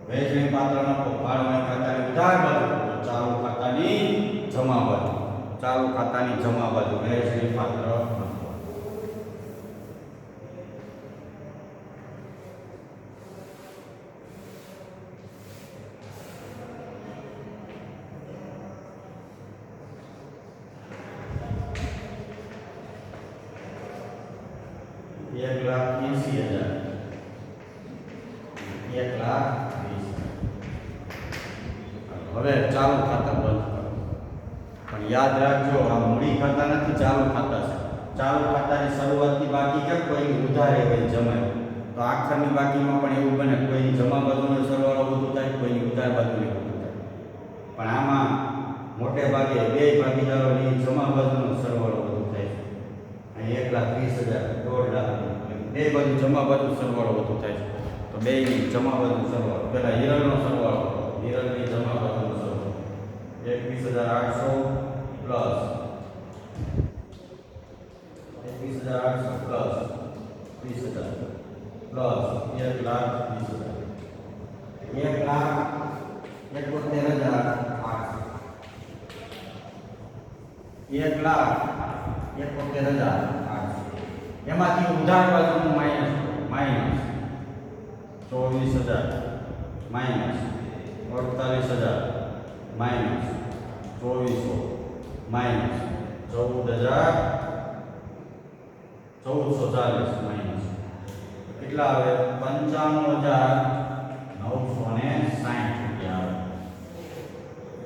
વહેંચણી પાત્ર નફો ફાળવણી ખાતાની ઉધાર બાજુ તો ચાલુ ખાતાની જમા બાજુ. ચાલુ ખાતાની જમા બાજુ વહેંચણી પાત્ર નફો. ₹1,80,000. 1,20,000. હવે ચાલુ ખાતા બંધ કરો. પણ યાદ રાખજો આ મૂડી ખાતા નથી, ચાલુ ખાતા છે. ચાલુ ખાતાની શરૂઆતની બાકી કે કોઈની ઉધારે હોય જમાય, તો આખરની બાકીમાં પણ એવું બને કોઈની જમા બાજુનો સરવાળો વધુ થાય, કોઈની ઉધાર બાજુનો વધુ થાય. પણ આમાં મોટે ભાગે બે ભાગીદારોની જમા બાજુનો સરવાળો વધુ થાય છે. અહીં 1,30,000 1.5 લાખ બે બાજુ જમા બાજુ સરવાળો વધુ થાય છે. તો બેની જમા બાજુ સરવાળો પહેલા હિરલનો સરવાળો, હિરલની જમા બાજુનો સરવાળો 21,800 પ્લસ 21,800 પ્લસ 20,000 પ્લસ 1,20,000 1,71,800 એમાંથી ઉધાર બાજુનું minus 24,000 minus 48,000 minus 2,400 minus 14,040 minus કેટલા આવે 55,960 રૂપિયા આવે.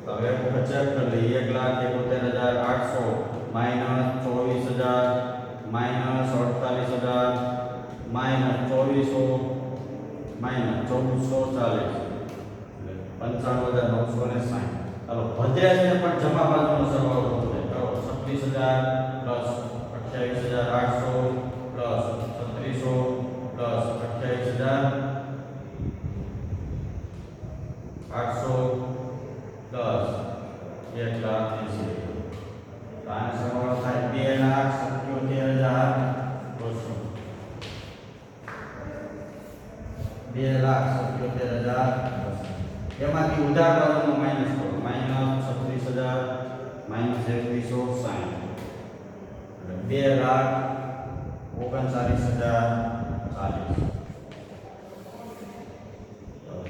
તો હવે ચેક કરી લઈએ 1,71,800 માઇનસ 24,000 માઇનસ 48,000 માઇનસ 2,400 માઇનસ 1,440 55,960. ચાલો ભદ્રેશને પણ જમા બાજુનો સરવાળો વધુ થાય. કરો 36,000 પ્લસ 28,800 પ્લસ 3600 પ્લસ 28,800 પ્લસ 1,80,000. આનો સરવાળો થાય 2,77,200. 2,77,200. એમાંથી ઉધાર બાજુનું માઇનસ કરો. માઇનસ 36,000 માઇનસ 2,260 એટલે 2,39,040.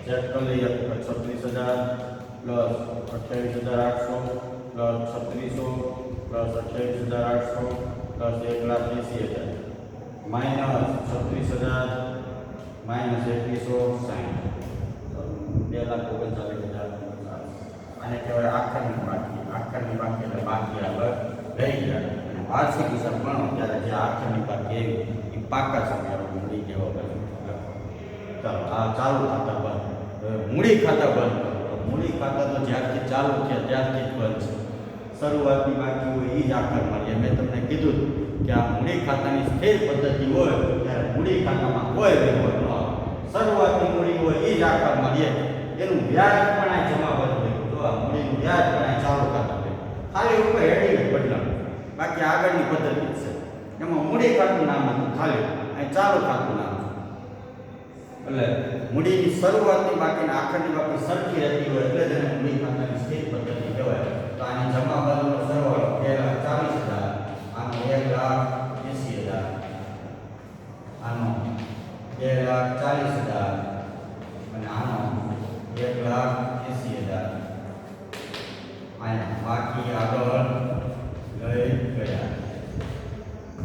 ચેક કરી લઈએ 36,000 plus 28,800 plus 3600 plus 28,800 plus 1,80,000 minus 36,000 minus 2,260 2,39,000. આને કહેવાય આખરની બાકી. આખરની બાકી એટલે બાકી આગળ રહી જાય. અને વાર્ષિક હિસાબ ગણો ત્યારે જે આખરની બાકી એવી એ પાકા સમય મૂડી જેવો બધું. ચાલો આ ચાલુ ખાતા બંધ. હવે મૂડી ખાતા બંધ કરો. મૂડી ખાતા તો જ્યારથી ચાલુ થયા ત્યારથી જ બંધ છે. શરૂઆતની બાકી હોય એ જ આખર મળીએ. મેં તમને કીધું કે આ મૂડી ખાતાની સ્થિર પદ્ધતિ હોય ત્યારે મૂડી ખાતામાં કોઈ વ્યવહાર ન આવે. શરૂઆતની મૂડી હોય એ જ આખર મળીએ. એનું વ્યાજ પણ આ જમા બાજુ લખ્યું. જો આ મૂડીનું વ્યાજ પણ આ ચાલુ ખાતા લખ્યું. ખાલી ઉપર હેડિંગ બદલાવું. બાકી આગળની પદ્ધતિ છે. એમાં મૂડી ખાતું નામ હતું ખાલી, અહીં ચાલુ ખાતું નામ છે. એટલે મૂડીની શરૂઆતની બાકી ને આખરની બાકી સરખી રહેતી હોય એટલે જ એને મૂડી ખાતાની સ્થિર પદ્ધતિ કહેવાય. તો આની જમા બાજુનો સરવાળો 2,40,000, આનો 1,80,000, આનો 2,40,000 અને આનો 1,80,000. આયા બાકી આગળ લઈ ગયા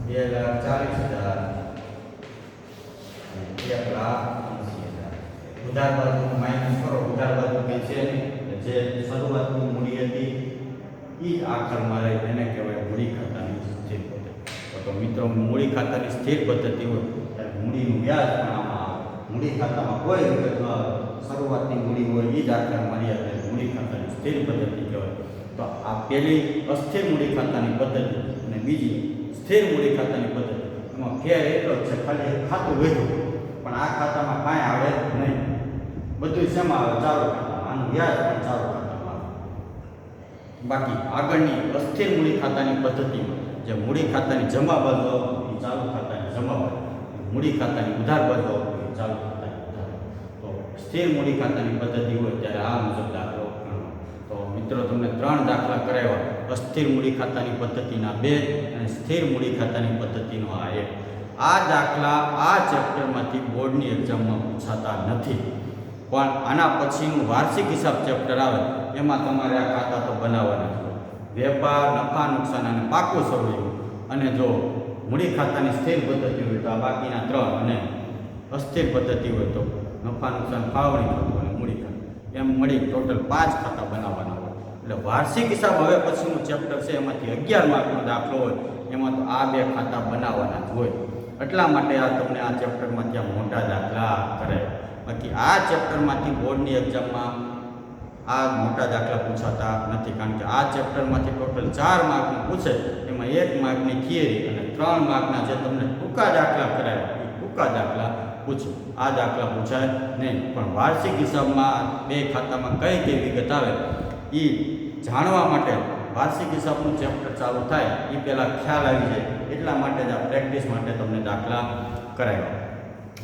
2,40,000 ઉધાર બાજુ માઇનસ કરો, ઉધાર બાજુ કંઈ છે નહીં, જે શરૂઆતની મૂડી હતી એ આખરમાં રહે એને કહેવાય મૂડી ખાતાની સ્થિર પદ્ધતિ. તો મિત્રો મૂડી ખાતાની સ્થિર પદ્ધતિ હોય ત્યારે મૂડીનું વ્યાજ પણ આમાં આવે. મૂડી ખાતામાં કોઈ શરૂઆતની મૂડી હોય એ જ આખરમાં રહે એટલે મૂડી ખાતાની સ્થિર પદ્ધતિ કહેવાય. તો આ પહેલી અસ્થિર મૂડી ખાતાની પદ્ધતિ અને બીજી સ્થિર મૂડી ખાતાની પદ્ધતિ, એમાં ફેર એટલો જ છે ખાલી ખાતું વધ્યું પણ આ ખાતામાં કાંઈ આવે નહીં. બધું શેમાં આવે? ચાલુ ખાતામાં. આનું વ્યાજ પણ ચાલુ ખાતામાં આવે. બાકી આગળની અસ્થિર મૂડી ખાતાની પદ્ધતિમાં જે મૂડી ખાતાની જમા બાજુ એ ચાલુ ખાતાની જમા બાજુ, મૂડી ખાતાની ઉધાર બાજુ એ ચાલુ ખાતાની ઉધાર. તો સ્થિર મૂડી ખાતાની પદ્ધતિ હોય ત્યારે આ મુજબ દાખલો ગણવાનો. તો મિત્રો તમને 3 દાખલા કરાવ્યા, અસ્થિર મૂડી ખાતાની પદ્ધતિના 2 અને સ્થિર મૂડી ખાતાની પદ્ધતિનો આ 1. આ દાખલા આ ચેપ્ટરમાંથી બોર્ડની એક્ઝામમાં પૂછાતા નથી, પણ આના પછીનું વાર્ષિક હિસાબ ચેપ્ટર આવે એમાં તમારે આ ખાતા તો બનાવવાના છે. વેપાર, નફા નુકસાન અને પાકું સરવૈયું, અને જો મૂડી ખાતાની સ્થિર પદ્ધતિ હોય તો આ બાકીના 3, અને અસ્થિર પદ્ધતિ હોય તો નફા નુકસાન, ફાળવણી ખાતું અને મૂડી ખાતું, એમ મળી ટોટલ 5 ખાતા બનાવવાના હોય. એટલે વાર્ષિક હિસાબ હવે પછીનું ચેપ્ટર છે એમાંથી 11 માર્કનો દાખલો હોય એમાં તો આ 2 ખાતા બનાવવાના જ હોય. એટલા માટે આ તમને આ ચેપ્ટરમાં ત્યાં મોટા દાખલા કરે. બાકી આ ચેપ્ટરમાંથી બોર્ડની એક્ઝામમાં આ મોટા દાખલા પૂછાતા નથી, કારણ કે આ ચેપ્ટરમાંથી ટોટલ 4 માર્કનું પૂછે, એમાં 1 માર્કની થિયરી અને 3 માર્કના જે તમને ટૂંકા દાખલા કરાવ્યા એ ટૂંકા દાખલા પૂછે. આ દાખલા પૂછાય નહીં, પણ વાર્ષિક હિસાબમાં 2 ખાતામાં કઈ કઈ વિગત આવે એ જાણવા માટે વાર્ષિક હિસાબનું ચેપ્ટર ચાલુ થાય એ પહેલાં ખ્યાલ આવી જાય, એટલા માટે જ આ પ્રેક્ટિસ માટે તમને દાખલા કરાવ્યા.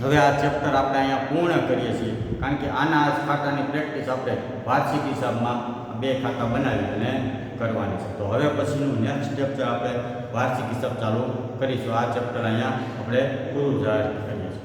હવે આ ચેપ્ટર આપણે અહીંયા પૂર્ણ કરીએ છીએ, કારણ કે આના ખાતાની પ્રેક્ટિસ આપણે વાર્ષિક હિસાબમાં 2 ખાતા બનાવી અને કરવાની છે. તો હવે પછીનું નેક્સ્ટ સ્ટેપ છે આપણે વાર્ષિક હિસાબ ચાલુ કરીશું. આ ચેપ્ટર અહીંયા આપણે પૂરું જાહેર કરીએ છીએ.